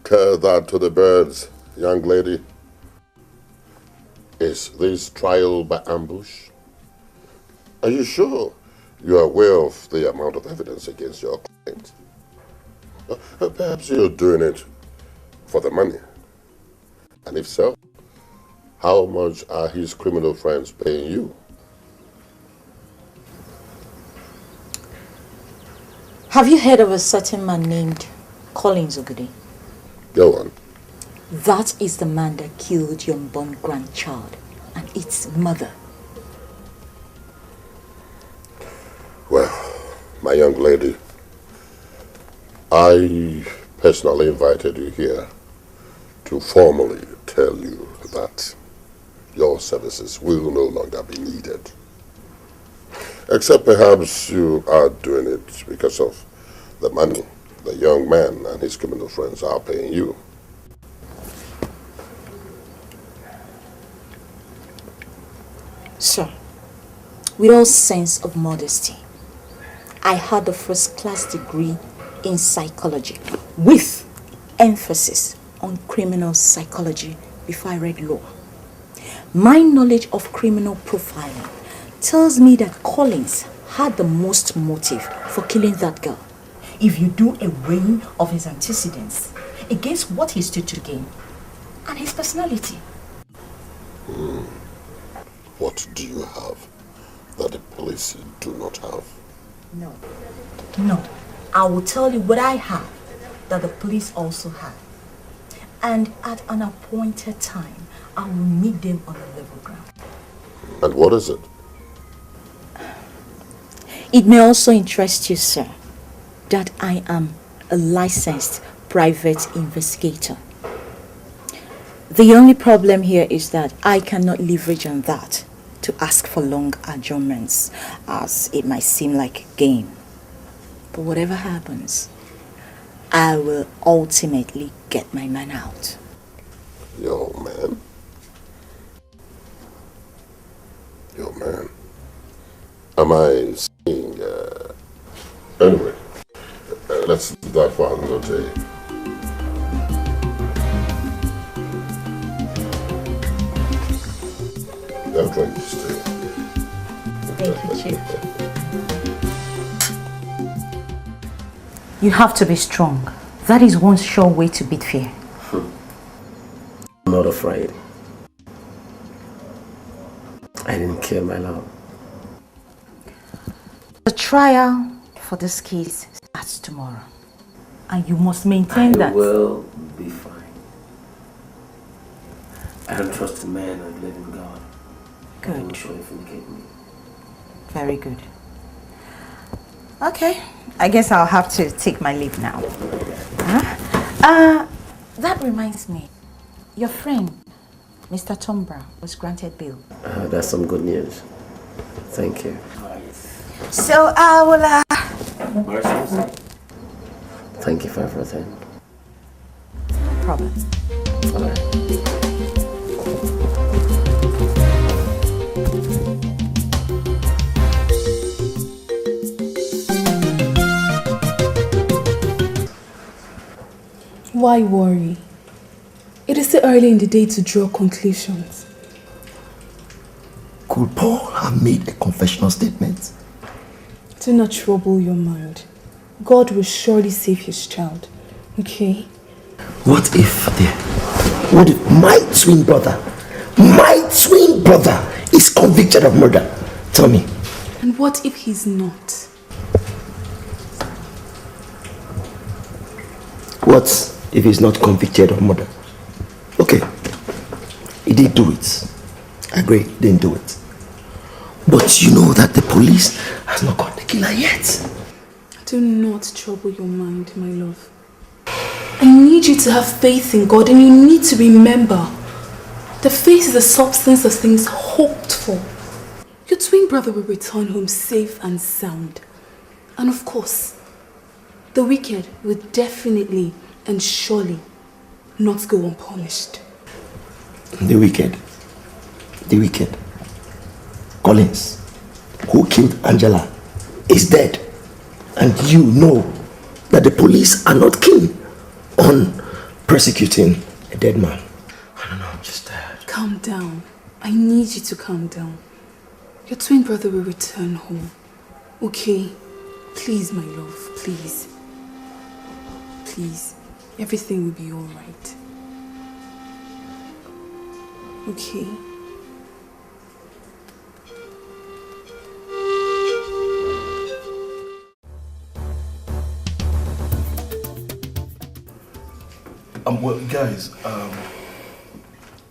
Tell that to the birds, young lady. Is this trial by ambush? Are you sure you are aware of the amount of evidence against your client? Perhaps you're doing it for the money. And if so, how much are his criminal friends paying you? Have you heard of a certain man named Collins Ogede? Go on. That is the man that killed your unborn grandchild and its mother. Well, my young lady, I personally invited you here to formally tell you that your services will no longer be needed. Except perhaps you are doing it because of the money the young man and his criminal friends are paying you. Sir, with all sense of modesty, I had a first-class degree in psychology with emphasis on criminal psychology before I read law. My knowledge of criminal profiling tells me that Collins had the most motive for killing that girl. If you do a weighing of his antecedents against what he stood to gain and his personality. What do you have that the police do not have? No. I will tell you what I have that the police also have. And at an appointed time, I will meet them on a level ground. And what is it? It may also interest you, sir, that I am a licensed private investigator. The only problem here is that I cannot leverage on that to ask for long adjournments, as it might seem like a game. But whatever happens, I will ultimately get my man out. Your man? Your man? Am I seeing... Anyway, let's do that for another day. I'm trying to stay. Thank you, Chief. You have to be strong. That is one sure way to beat fear. I'm not afraid. I didn't kill my love. The trial for this case starts tomorrow. And you must maintain that. I will be fine. I don't trust in man, I believe in God. Good. I will surely vindicate me. Very good. Okay, I guess I'll have to take my leave now. That reminds me, your friend, Mr. Tombra, was granted bail. That's some good news. Thank you. So I will, Thank you for everything. No problem. All right. Why worry? It is still early in the day to draw conclusions. Could Paul have made a confessional statement? Do not trouble your mind. God will surely save his child. Okay? What if my twin brother is convicted of murder? Tell me. And what if he's not? What if he's not convicted of murder? Okay, he did do it. I agree, he didn't do it. But you know that the police has not caught the killer yet. Do not trouble your mind, my love. I need you to have faith in God, and you need to remember that faith is the substance of things hoped for. Your twin brother will return home safe and sound. And of course, the wicked will definitely and surely not go unpunished. The wicked. Collins, who killed Angela, is dead. And you know that the police are not keen on persecuting a dead man. I don't know, I'm just tired. Calm down. I need you to calm down. Your twin brother will return home. Okay? Please, my love, please. Please, everything will be alright. Okay? Well, guys,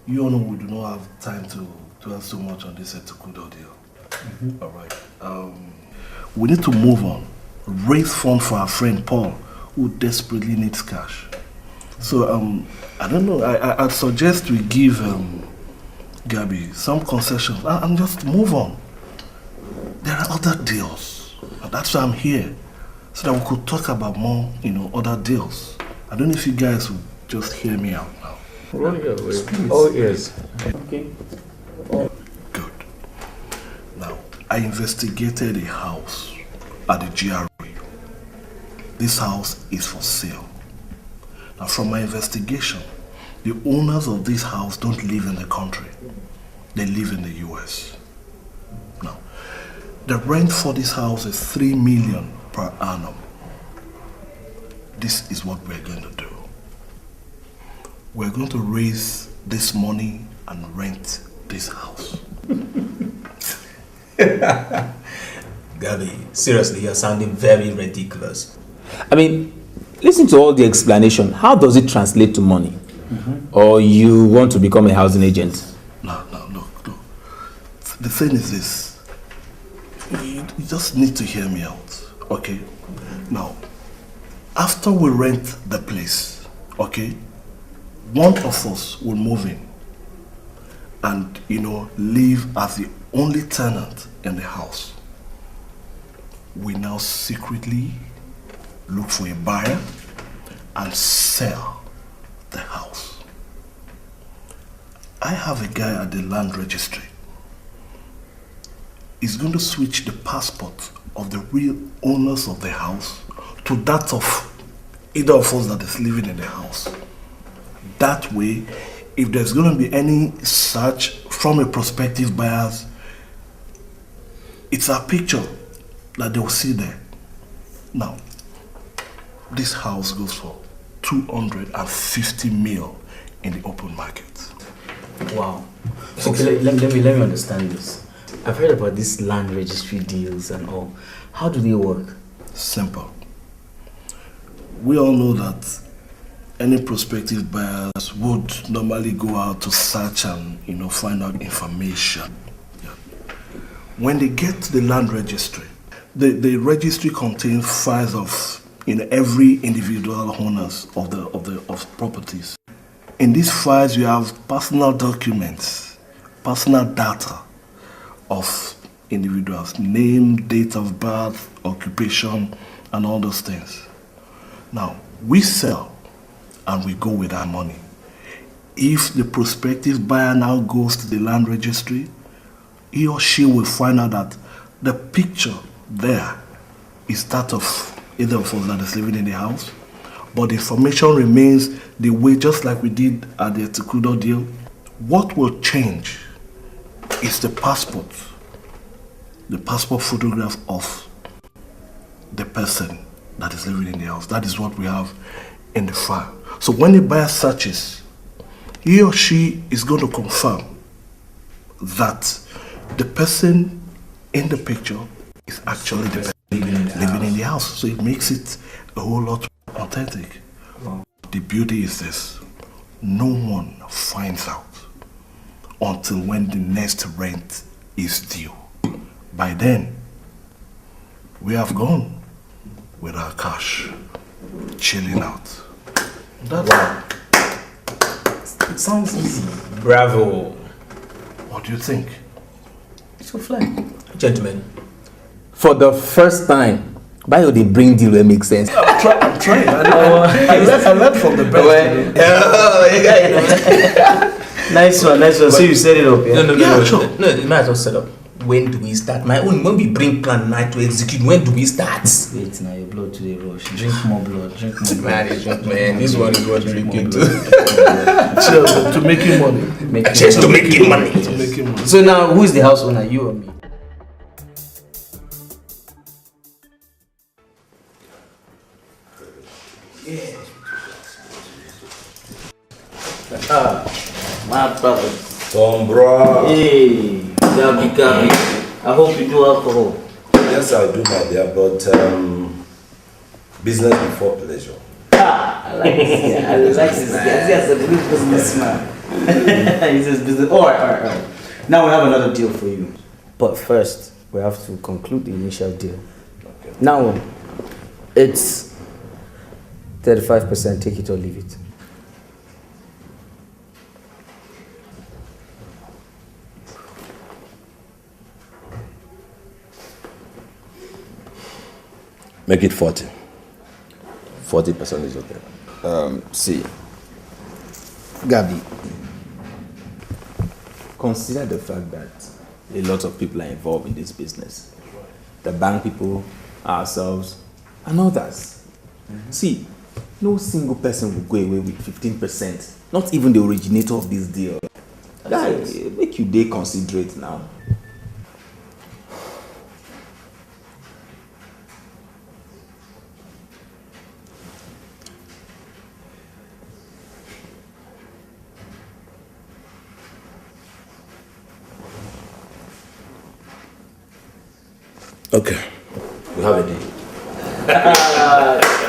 you all know we do not have time to have so much on this Etokudo deal. All right. We need to move on. Raise funds for our friend Paul, who desperately needs cash. So, I don't know. I'd suggest we give Gabby some concessions and just move on. There are other deals. And that's why I'm here, so that we could talk about more, other deals. I don't know if you guys would just hear me out now. Oh, yes. Okay. Good. Now, I investigated a house at the GRA. This house is for sale. Now, from my investigation, the owners of this house don't live in the country. They live in the US. Now, the rent for this house is $3 million per annum. This is what we're going to do. We're going to raise this money and rent this house. Gabby, seriously, you're sounding very ridiculous. I mean, listen to all the explanation. How does it translate to money? Or you want to become a housing agent? No. The thing is this. You just need to hear me out, okay? Now, after we rent the place, okay, one of us will move in and, live as the only tenant in the house. We now secretly look for a buyer and sell the house. I have a guy at the land registry. He's going to switch the passport of the real owners of the house to that of either of us that is living in the house. That way, if there's going to be any search from a prospective buyer, it's a picture that they'll see there. Now, this house goes for 250 mil in the open market. Wow. Okay, let me understand this. I've heard about these land registry deals and all. How do they work? Simple. We all know that any prospective buyers would normally go out to search and find out information. Yeah. When they get to the land registry, the registry contains files of every individual owners of properties. In these files, you have personal documents, personal data of individuals, name, date of birth, occupation, and all those things. Now, we sell and we go with our money. If the prospective buyer now goes to the land registry, he or she will find out that the picture there is that of either of us that is living in the house, but the information remains the way, just like we did at the Etokudo deal. What will change is the passport photograph of the person that is living in the house. That is what we have in the file. So when the buyer searches, he or she is going to confirm that the person in the picture is actually the person living in the house. So it makes it a whole lot more authentic. Wow. The beauty is this: no one finds out until when the next rent is due. By then, we have gone with our cash, chilling out. That's wow. It sounds easy. Bravo. What do you think? So fly. Gentlemen, for the first time, why would they bring deal where it makes sense? I'm trying. I learned from the best. Nice one. So you set it up, yeah? No, sure. No, it might as well set up. When do we start? My own, when we bring plan night to execute, when do we start? Wait, now your blood to the rush. Drink more blood. Man, this one is what drinking to. To making money. Just to making money. So now, who is the house owner, you or me? My brother. Tom, bro. Hey, Gabi. I hope you do alcohol. Yes, I do, my dear, but business before pleasure. I like this guy. I like this guy. This guy's a good businessman. He's his business. All right. Now we have another deal for you. But first, we have to conclude the initial deal. Okay. Now, it's 35%. Take it or leave it. Make it 40. 40% is okay. See, Gabi, consider the fact that a lot of people are involved in this business. The bank people, ourselves, and others. See, no single person will go away with 15%. Not even the originator of this deal. Guys, make you day considerate now. Okay, we have a deal.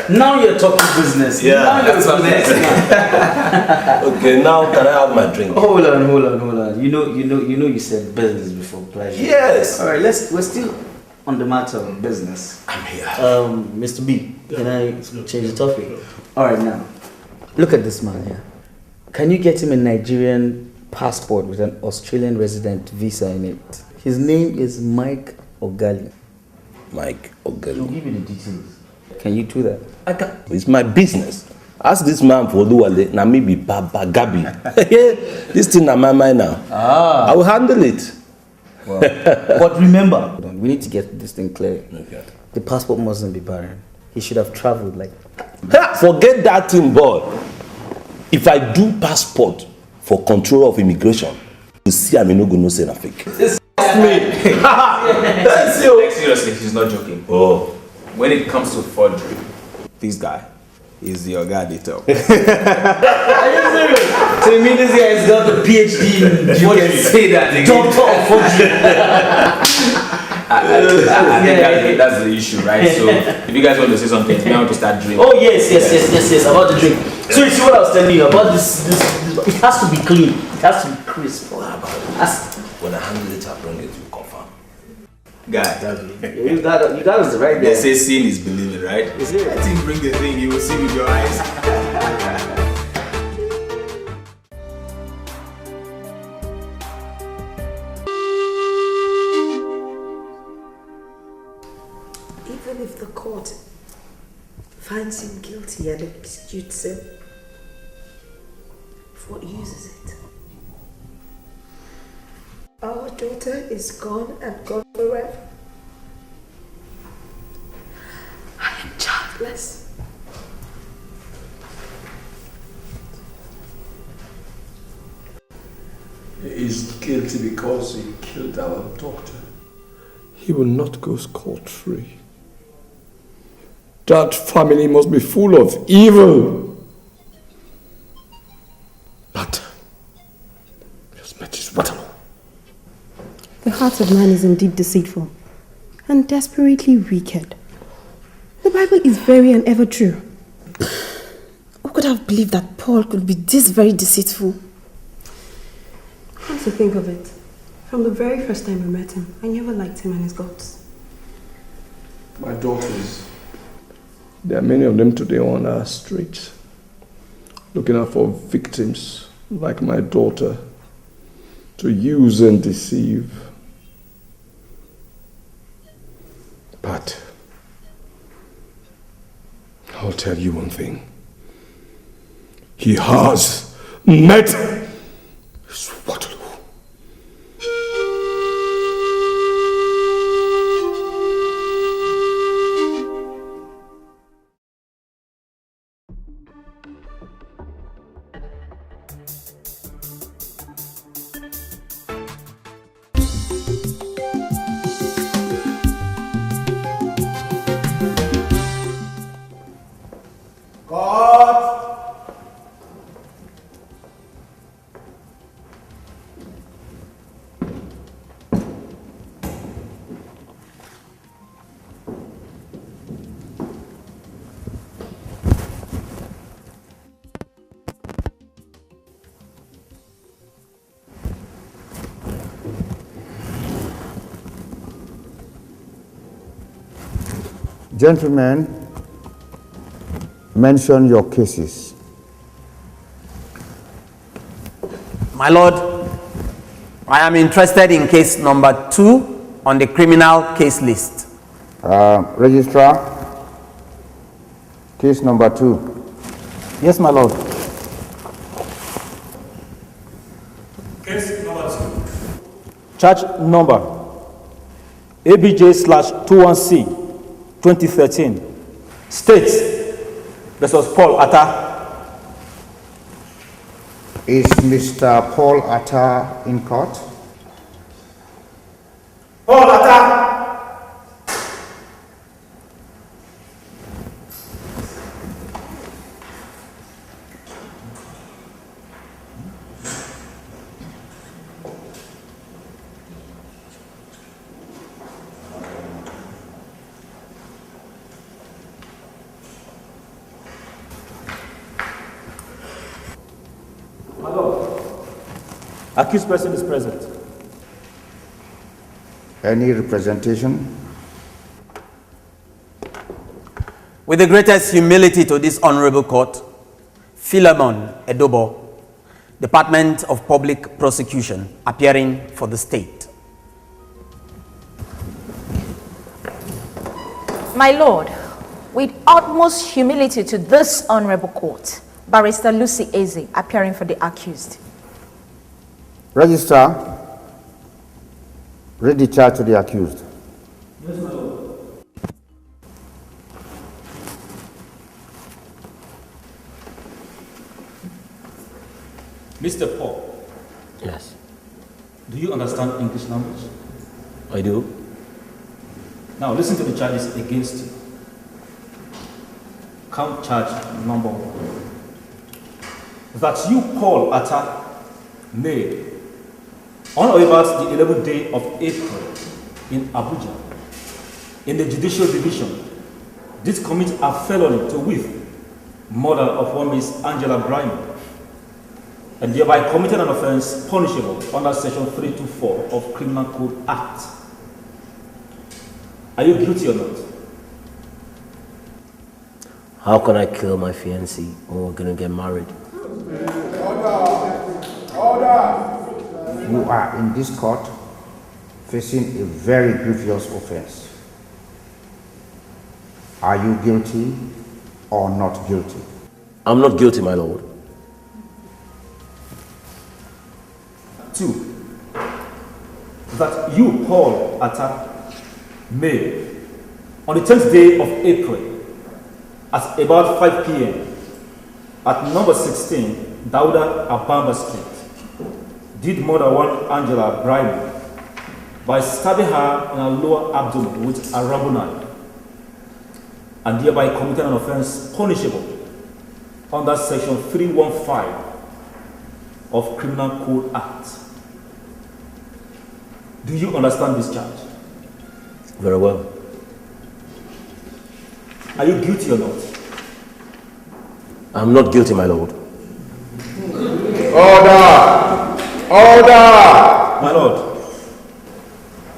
Now you're talking business. Yeah, now you're that's talking business. Okay, now can I have my drink? Hold on. You know you said business before pleasure. Yes. All right, we're still on the matter of business. I'm here. Mr. B, can I change the topic? All right, now look at this man here. Can you get him a Nigerian passport with an Australian resident visa in it? His name is Mike Ogali. Mike Ogali. I'll give you the details. Can you do that? I can. It's my business. Ask this man for Luwale, na maybe Baba Gabi. This thing na my mind now. I will handle it. Well, but remember, we need to get this thing clear. Okay. The passport mustn't be barren. He should have traveled like. Forget that thing, boy. If I do passport for control of immigration, you see I'm no go no say na fake. Seriously, he's not joking. Oh. When it comes to forgery, this guy is your guy detail. Are you serious? So you mean this guy has got the PhD in You can say that again. Doctor of forgery. I think that's the issue, right? So if you guys want to say something, you want to start drinking. Oh yes, about the drink. So you see what I was telling you about this it has to be clean. It has to be crisp. When I handle it, I bring it to confirm. Guy, you got us right there. They say seeing is believing, right? Is it? I think bring the thing, you will see with your eyes. Even if the court finds him guilty and executes him, what use is it? Our daughter is gone and gone forever. I am childless. He is guilty because he killed our doctor. He will not go scot-free. That family must be full of evil. But just met his Waterloo. The heart of man is indeed deceitful and desperately wicked. The Bible is very and ever true. Who could have believed that Paul could be this very deceitful? Come to think of it, from the very first time I met him, I never liked him and his guts. My daughters, there are many of them today on our streets, looking out for victims like my daughter to use and deceive. But I'll tell you one thing. He has met his Waterloo. Call Gentlemen, mention your cases. My lord, I am interested in case number 2 on the criminal case list. Registrar, case number 2. Yes, my lord. Case number 2. Charge number ABJ/21C 2013. States versus Paul Atta. Is Mr. Paul Atta in court? Paul Atta. Accused person is present. Any representation? With the greatest humility to this honorable court, Philemon Edobo, Department of Public Prosecution, appearing for the state. My lord, with utmost humility to this honorable court, Barrister Lucy Eze, appearing for the accused. Registrar, read the charge to the accused. Yes, my lord. Mr. Paul. Yes. Do you understand English language? I do. Now listen to the charges against you. Count charge number 1. That you, Paul Atta, may, on or about the 11th day of April in Abuja, in the Judicial Division, did commit a felony to with murder of one Miss Angela Bryan, and thereby committed an offense punishable under Section 324 of Criminal Code Act. Are you guilty or not? How can I kill my fiancée when we're gonna get married? You are in this court facing a very grievous offense. Are you guilty or not guilty? I'm not guilty, my lord. 2. That you, Paul Atta, may, on the 10th day of April, at about 5 p.m., at number 16, Dauda Abamba Street, did murder one Angela Bryan by stabbing her in her lower abdomen with a rubber knife, and thereby committed an offense punishable under Section 315 of Criminal Code Act. Do you understand this charge? Very well. Are you guilty or not? I'm not guilty, my lord. Order! Order! My lord,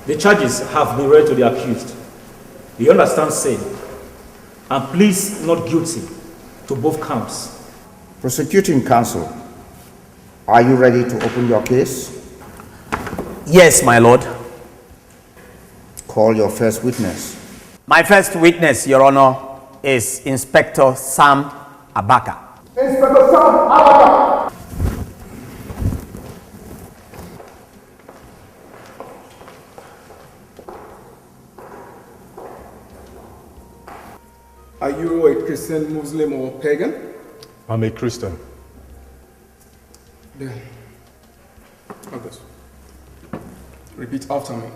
the charges have been read to the accused. Do you understand saying, and please not guilty to both counts? Prosecuting counsel, are you ready to open your case? Yes, my lord. Call your first witness. My first witness, Your Honor, is Inspector Sam Abaka. Inspector Sam Abaka! Are you a Christian, Muslim, or pagan? I'm a Christian. Then, August, repeat after me.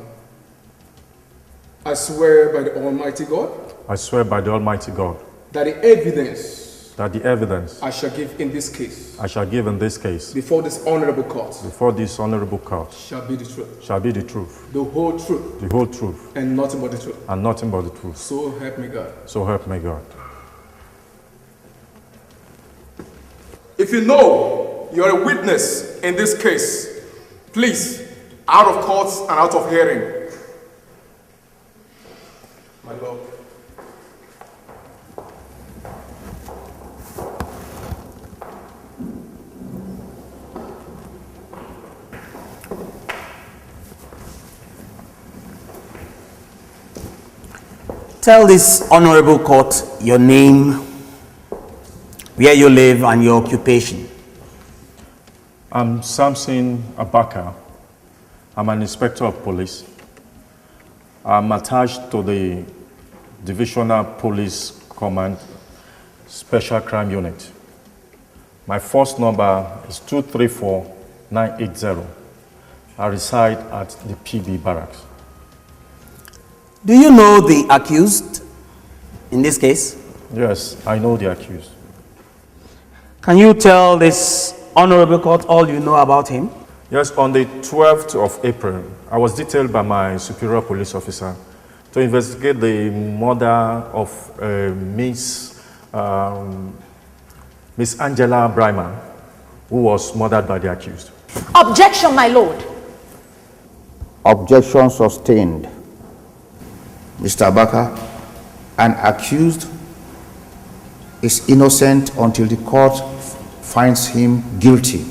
I swear by the Almighty God. I swear by the Almighty God. That the evidence. That the evidence. I shall give in this case. I shall give in this case. Before this honorable court. Before this honorable court. Shall be the truth. Shall be the truth. The whole truth. The whole truth. And nothing but the truth. And nothing but the truth. So help me God. So help me God. If you know you're a witness in this case, please, out of court and out of hearing. My Lord. Tell this honorable court your name, where you live, and your occupation. I'm Samson Abaka. I'm an inspector of police. I'm attached to the Divisional Police Command Special Crime Unit. My first number is 234980. I reside at the PB Barracks. Do you know the accused in this case? Yes, I know the accused. Can you tell this honorable court all you know about him? Yes, on the 12th of April, I was detailed by my superior police officer to investigate the murder of Miss Angela Bryman, who was murdered by the accused. Objection, my lord. Objection sustained. Mr. Abaka, an accused is innocent until the court finds him guilty.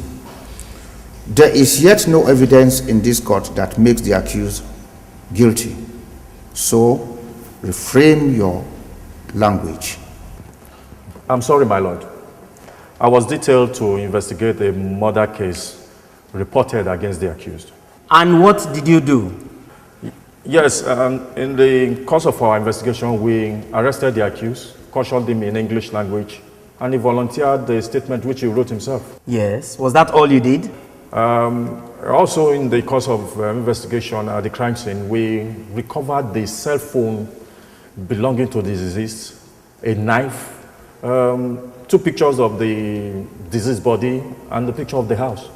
There is yet no evidence in this court that makes the accused guilty. So, refrain your language. I'm sorry, my lord. I was detailed to investigate a murder case reported against the accused. And what did you do? Yes, in the course of our investigation, we arrested the accused, cautioned him in English language, and he volunteered the statement which he wrote himself. Yes, was that all you did? Also, in the course of investigation at the crime scene, we recovered the cell phone belonging to the deceased, a knife, 2 pictures of the deceased body, and the picture of the house.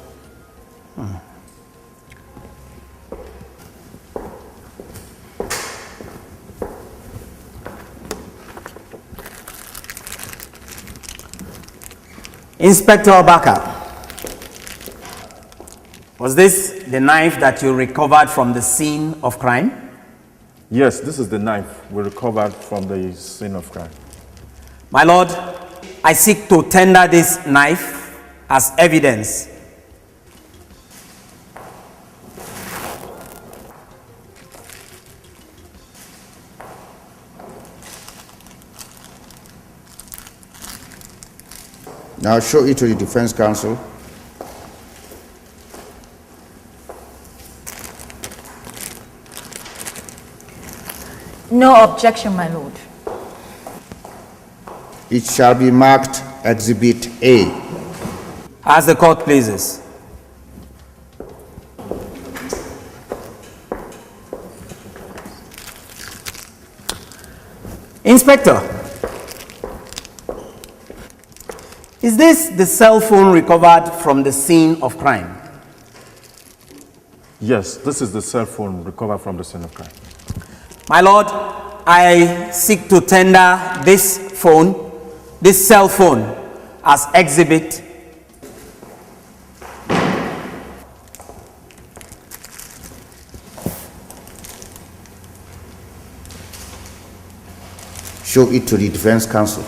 Inspector Abaka, was this the knife that you recovered from the scene of crime? Yes, this is the knife we recovered from the scene of crime. My lord, I seek to tender this knife as evidence. Now show it to the defense counsel. No objection, my lord. It shall be marked Exhibit A. As the court pleases. Inspector, is this the cell phone recovered from the scene of crime? Yes, this is the cell phone recovered from the scene of crime. My lord, I seek to tender this phone, this cell phone, as exhibit. Show it to the defense counsel.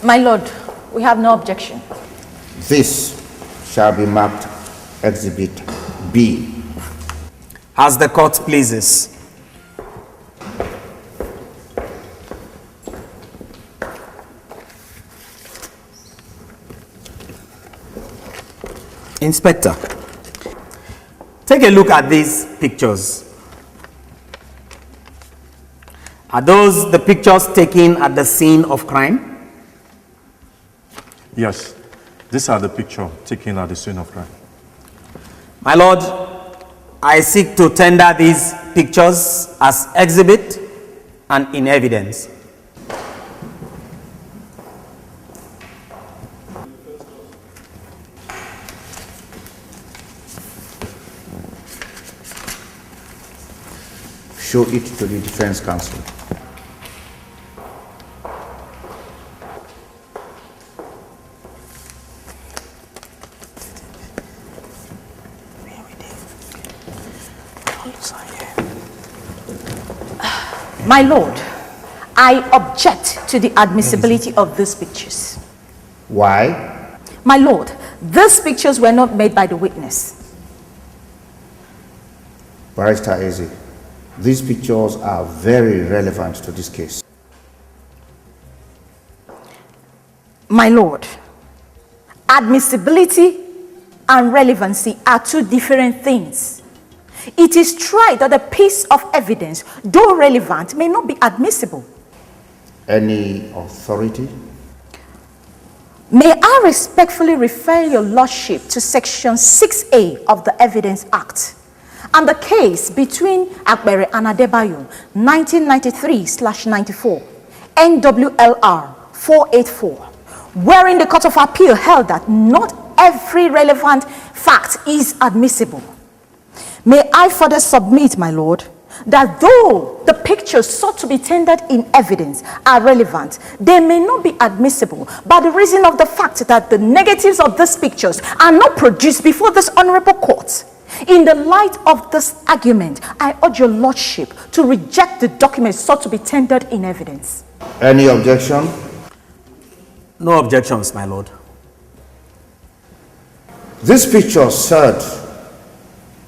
My lord, we have no objection. This shall be marked Exhibit B. As the court pleases. Inspector, take a look at these pictures. Are those the pictures taken at the scene of crime? Yes, these are the pictures taken at the scene of crime. My lord, I seek to tender these pictures as exhibit and in evidence. Show it to the defense counsel. My lord, I object to the admissibility of these pictures. Why? My lord, These pictures were not made by the witness. Barrister Eze, these pictures are very relevant to this case. My lord, admissibility and relevancy are two different things. It is true that a piece of evidence, though relevant, may not be admissible. Any authority? May I respectfully refer your lordship to section 6A of the Evidence Act and the case between Akbere and Adebayo 1993/94 NWLR 484, wherein the Court of Appeal held that not every relevant fact is admissible. May I further submit, my lord, that though the pictures sought to be tendered in evidence are relevant, they may not be admissible by the reason of the fact that the negatives of these pictures are not produced before this honorable court. In the light of this argument, I urge your lordship to reject the documents sought to be tendered in evidence. Any objection? No objections, my lord. These pictures sought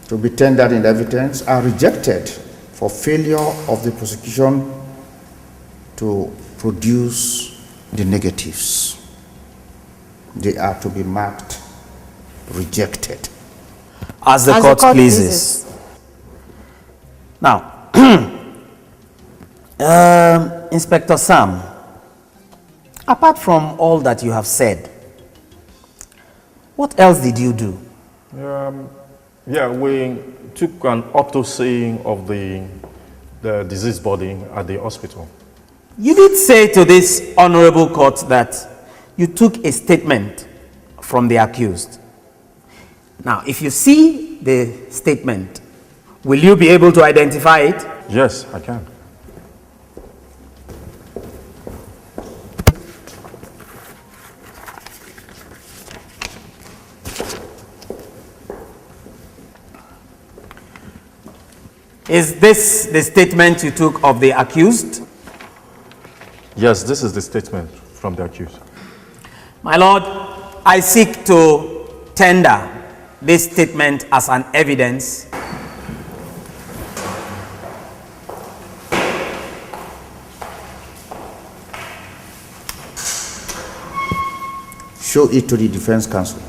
to be tendered in evidence are rejected for failure of the prosecution to produce the negatives. They are to be marked rejected. As the court pleases. Now, Inspector Sam, apart from all that you have said, what else did you do? Yeah, we took an autopsy of the deceased body at the hospital. You did say to this honorable court that you took a statement from the accused. Now, if you see the statement, will you be able to identify it? Yes, I can. Is this the statement you took of the accused? Yes, this is the statement from the accused. My lord, I seek to tender this statement as an evidence. Show it to the defense counsel.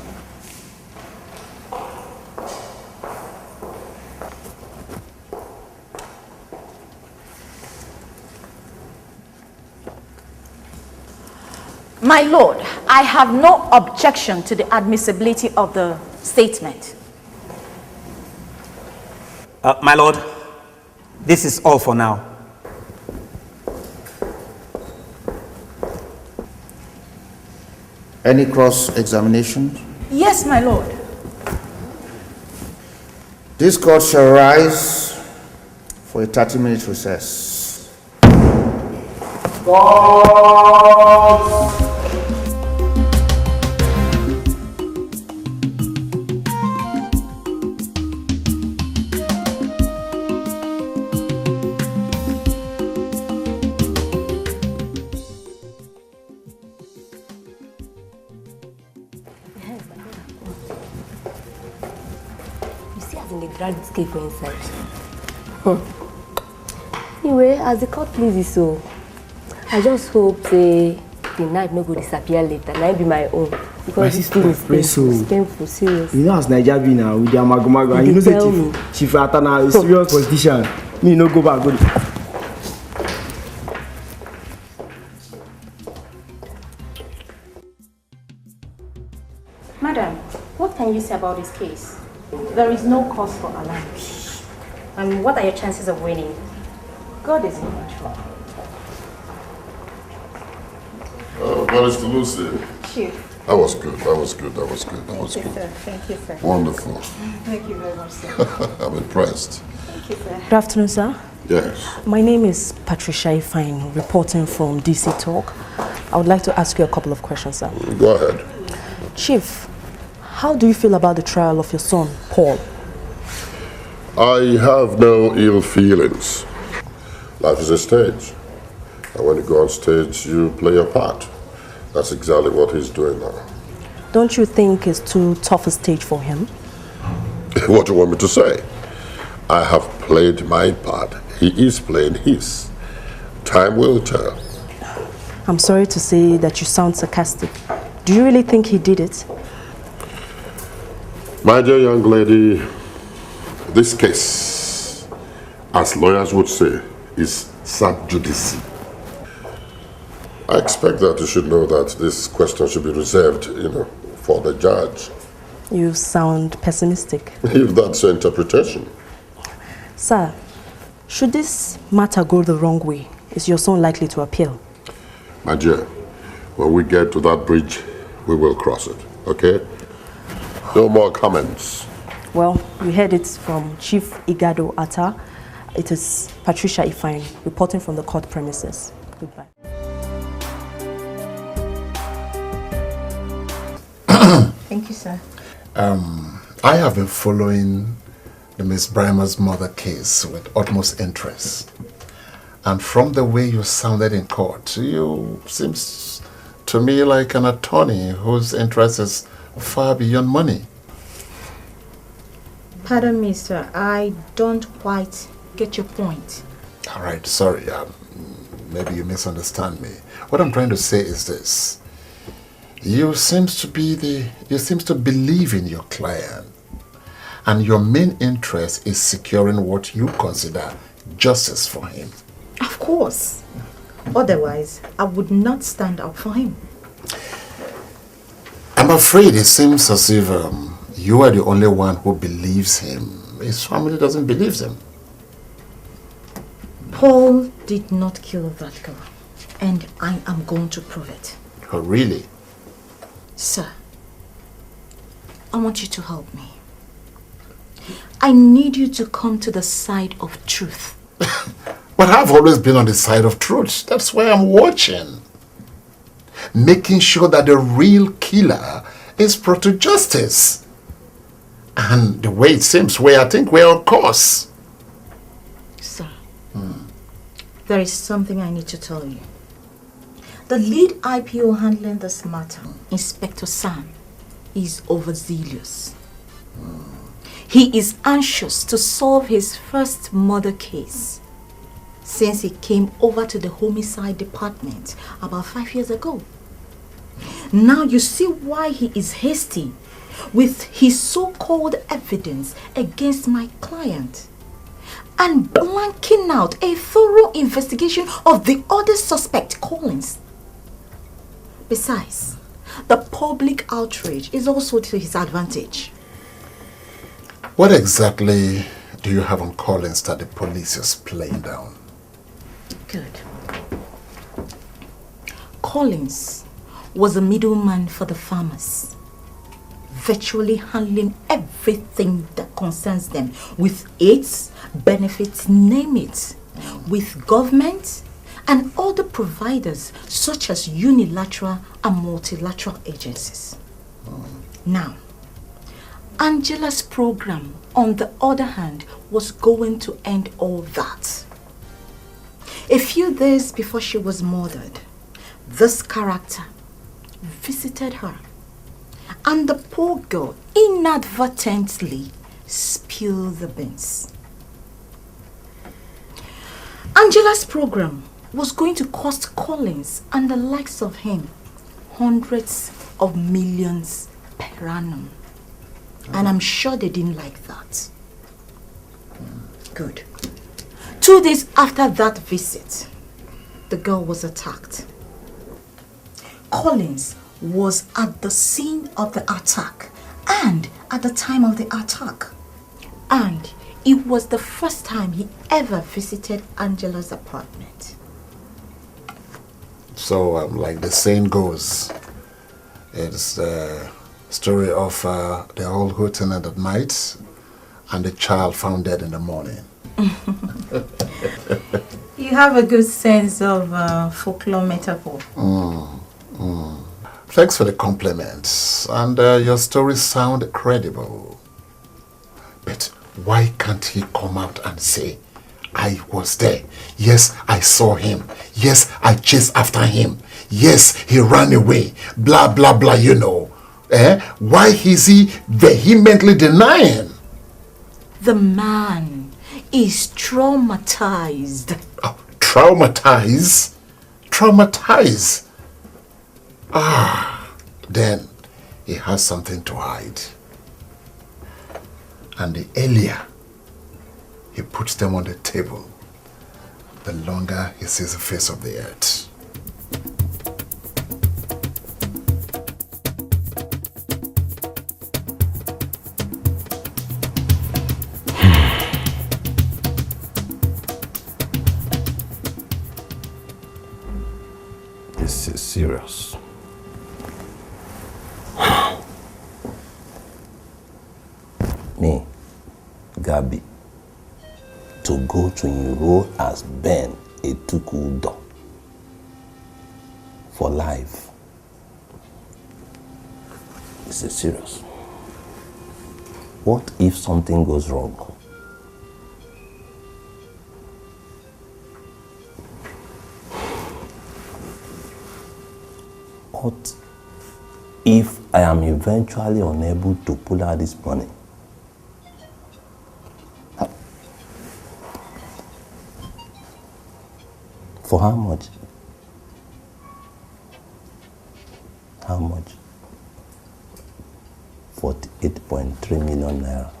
My lord, I have no objection to the admissibility of the statement. My lord, this is all for now. Any cross-examination? Yes, my lord. This court shall rise for a 30-minute recess. God! Drag this cake for inside. Anyway, as the court pleases, so I just hope the knife no go disappear later. Now be my own. Because this thing is painful. It's painful, serious. You know as Nigeria be now with their magomago, and you know say Chief Atana is serious politician. Me no go back. Go. Madam, what can you say about this case? There is no cause for alarm. And what are your chances of winning? God is in control. Barrister Lucy. Chief. That was good. That was good. That was good. That was Thank you, good. sir. Thank you, sir. Wonderful. Thank you very much, sir. I'm impressed. Thank you, sir. Good afternoon, sir. Yes. My name is Patricia Ifine, reporting from DC Talk. I would like to ask you a couple of questions, sir. Go ahead. Chief, how do you feel about the trial of your son, Paul? I have no ill feelings. Life is a stage. And when you go on stage, you play your part. That's exactly what he's doing now. Don't you think it's too tough a stage for him? What do you want me to say? I have played my part. He is playing his. Time will tell. I'm sorry to say that you sound sarcastic. Do you really think he did it? My dear young lady, this case, as lawyers would say, is sub judice. I expect that you should know that this question should be reserved, for the judge. You sound pessimistic. If that's your interpretation. Sir, should this matter go the wrong way, is your son likely to appeal? My dear, when we get to that bridge, we will cross it, okay? No more comments. Well, we heard it from Chief Igado Atta. It is Patricia Ifeanyi reporting from the court premises. Goodbye. Thank you, sir. I have been following the Miss Brimer's mother case with utmost interest. And from the way you sounded in court, you seems to me like an attorney whose interest is far beyond money. Pardon me, sir. I don't quite get your point. All right, sorry. Maybe you misunderstand me. What I'm trying to say is this. You seems to believe in your client, and your main interest is securing what you consider justice for him. Of course. Otherwise, I would not stand up for him. I'm afraid it seems as if you are the only one who believes him. His family doesn't believe him. Paul did not kill that girl, and I am going to prove it. Oh, really? Sir, I want you to help me. I need you to come to the side of truth. But I've always been on the side of truth. That's why I'm watching. Making sure that the real killer is brought to justice. And the way it seems, I think we're on course. Sir, there is something I need to tell you. The lead IPO handling this matter, Inspector Sam, is overzealous. He is anxious to solve his first murder case since he came over to the homicide department about 5 years ago. Now you see why he is hasty with his so-called evidence against my client and blanking out a thorough investigation of the other suspect, Collins. Besides, the public outrage is also to his advantage. What exactly do you have on Collins that the police is playing down? Good. Collins was a middleman for the farmers, virtually handling everything that concerns them, with aids, benefits, name it, with government and other providers such as unilateral and multilateral agencies. Now, Angela's program, on the other hand, was going to end all that. A few days before she was murdered, this character visited her, and the poor girl inadvertently spilled the beans. Angela's program was going to cost Collins and the likes of him hundreds of millions per annum. And I'm sure they didn't like that. Good. 2 days after that visit, the girl was attacked. Collins was at the scene of the attack and at the time of the attack. And it was the first time he ever visited Angela's apartment. So, like the saying goes, it's the story of the old lieutenant at night and the child found dead in the morning. You have a good sense of folklore metaphor. Thanks for the compliments. And your stories sound credible. But why can't he come out and say, I was there. Yes, I saw him. Yes, I chased after him. Yes, he ran away. Blah, blah, blah, you know. Why is he vehemently denying? The man is traumatized. Traumatize? Traumatize? Then he has something to hide. And the earlier he puts them on the table, the longer he sees the face of the earth. This is serious. Me, Gabi, to go to enroll as Ben Etukudo for life. This is serious. What if something goes wrong? What if I am eventually unable to pull out this money? For how much? How much? 48.3 million naira.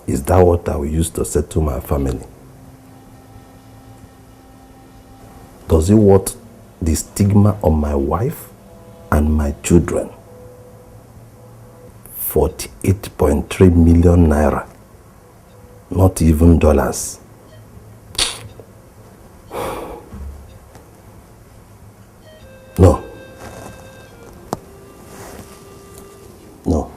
Is that what I will use to settle my family? Does it worth the stigma on my wife and my children? 48.3 million naira. Not even dollars. No. No.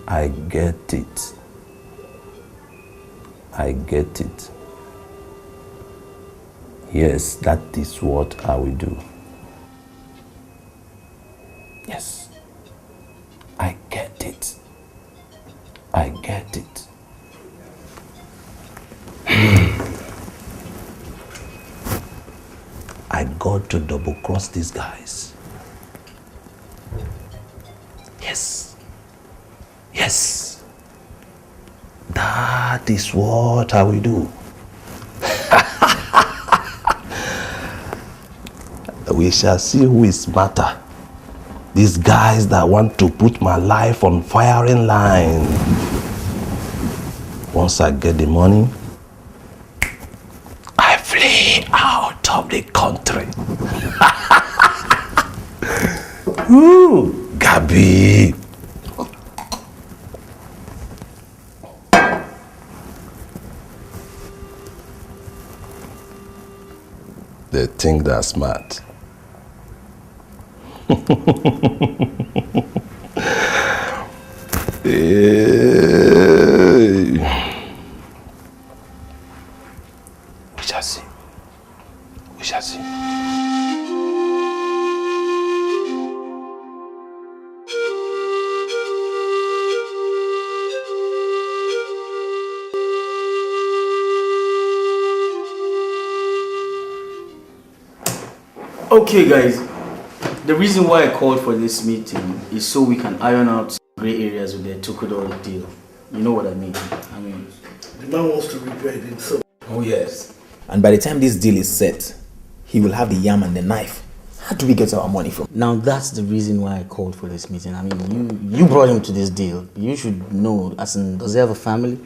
I get it. I get it. Yes, that is what I will do. Yes. I get it. I get it. I got to double cross these guys. Yes. Yes. That is what I will do. We shall see who is smarter. These guys that want to put my life on firing line. Once I get the money, I flee out of the country. Ooh, Gabi. They think they're smart. Hey. We shall see. We shall see. Okay, guys. The reason why I called for this meeting is so we can iron out gray areas with the Tukudo deal. You know what I mean? The man wants to repair it himself. Oh yes. And by the time this deal is set, he will have the yam and the knife. How do we get our money from? Now that's the reason why I called for this meeting. I mean, you brought him to this deal. You should know, as in, does he have a family?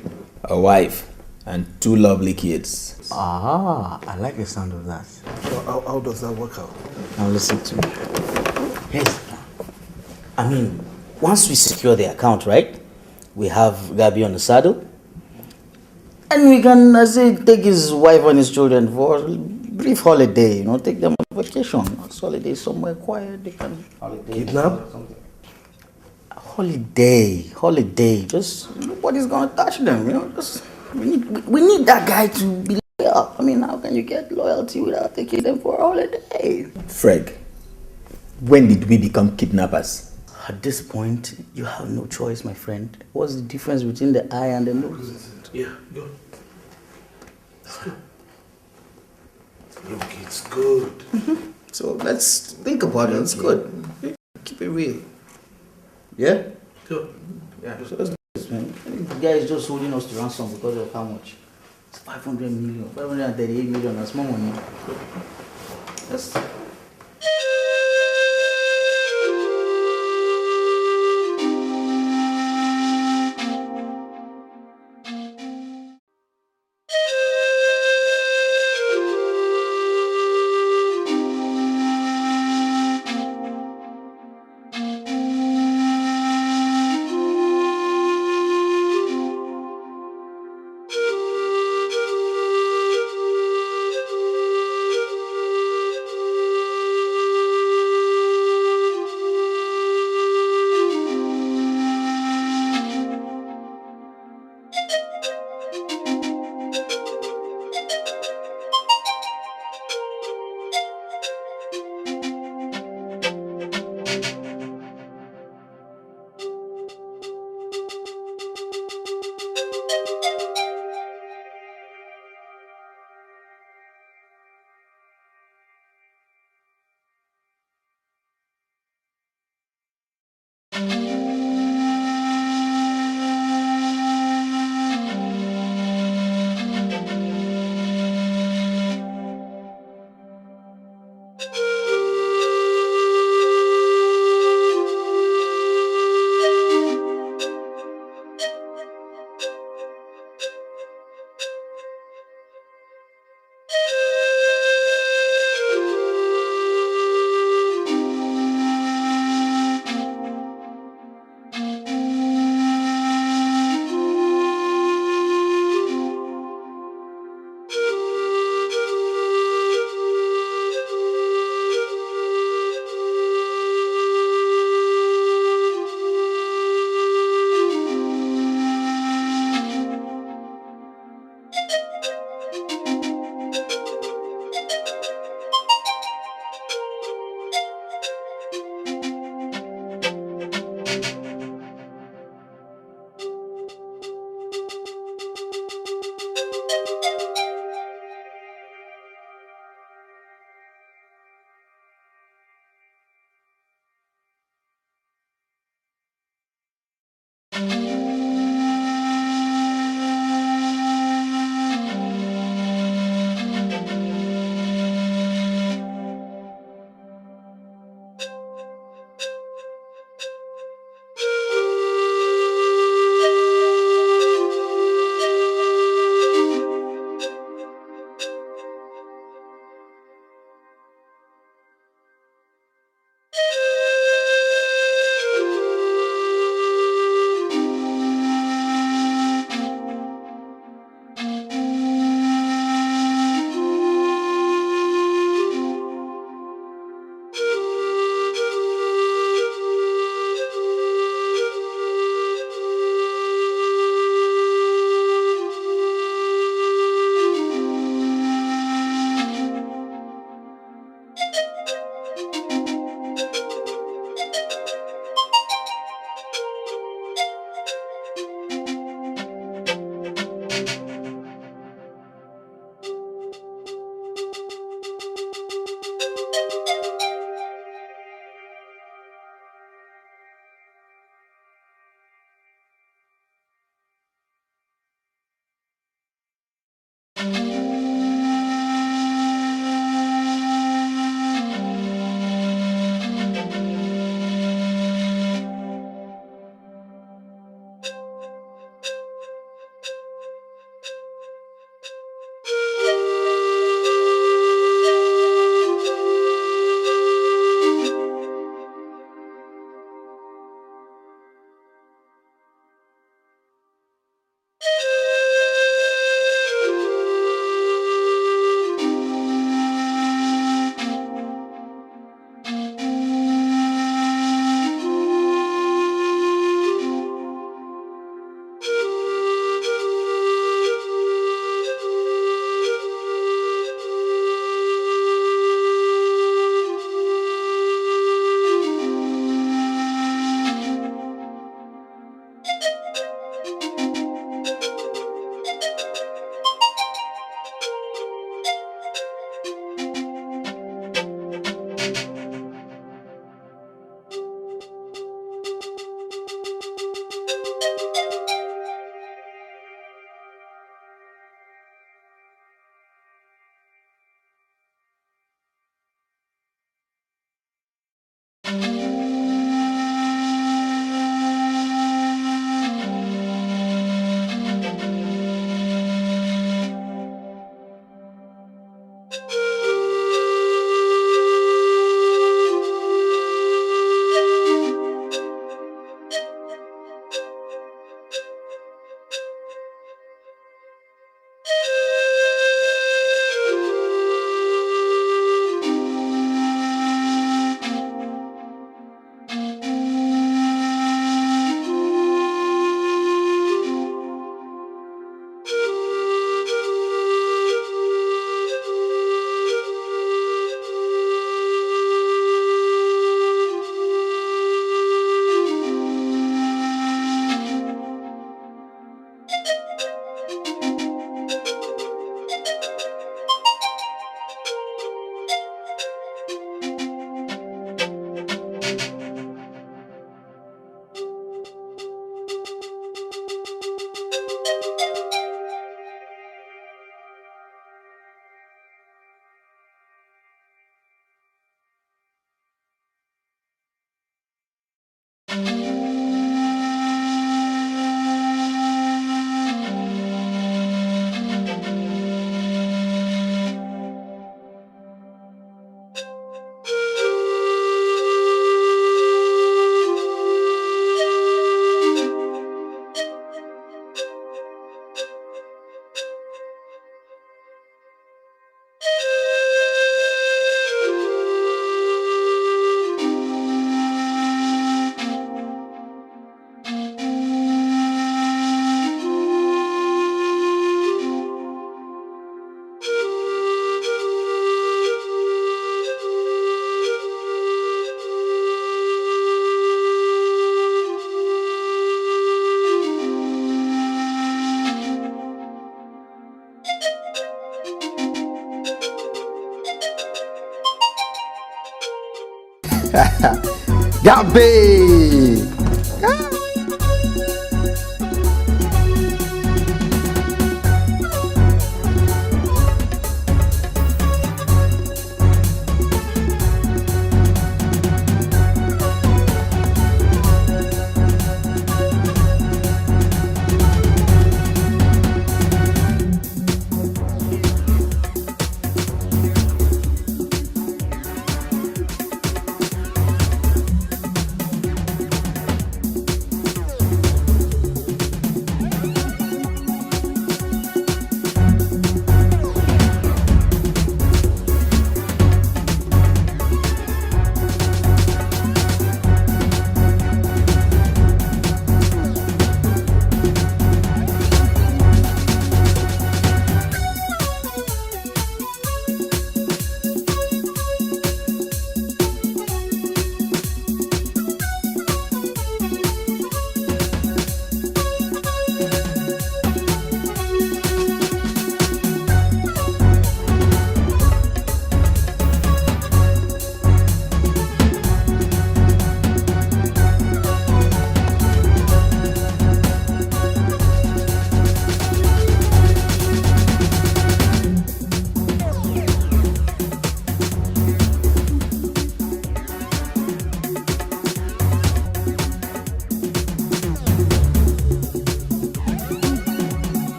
A wife and 2 lovely kids. Ah, I like the sound of that. So how does that work out? Now listen to me. Yes. I mean, once we secure the account, right? We have Gabi on the saddle. And we can, I say, take his wife and his children for a brief holiday, take them on vacation. Holiday somewhere quiet, they can Kidnap? Holiday. Just nobody's gonna touch them, just we need that guy to be loyal. up. I mean, how can you get loyalty without taking them for a holiday? Freg, when did we become kidnappers? At this point, you have no choice, my friend. What's the difference between the eye and the nose? Yeah, good. Look, it's good. So let's think about it. It's good. Keep it real. Yeah? Good. Yeah. So let's do this, man. The guy is just holding us to ransom because of how much? It's 500 million, 538 million. That's more money. Let's. Gabe!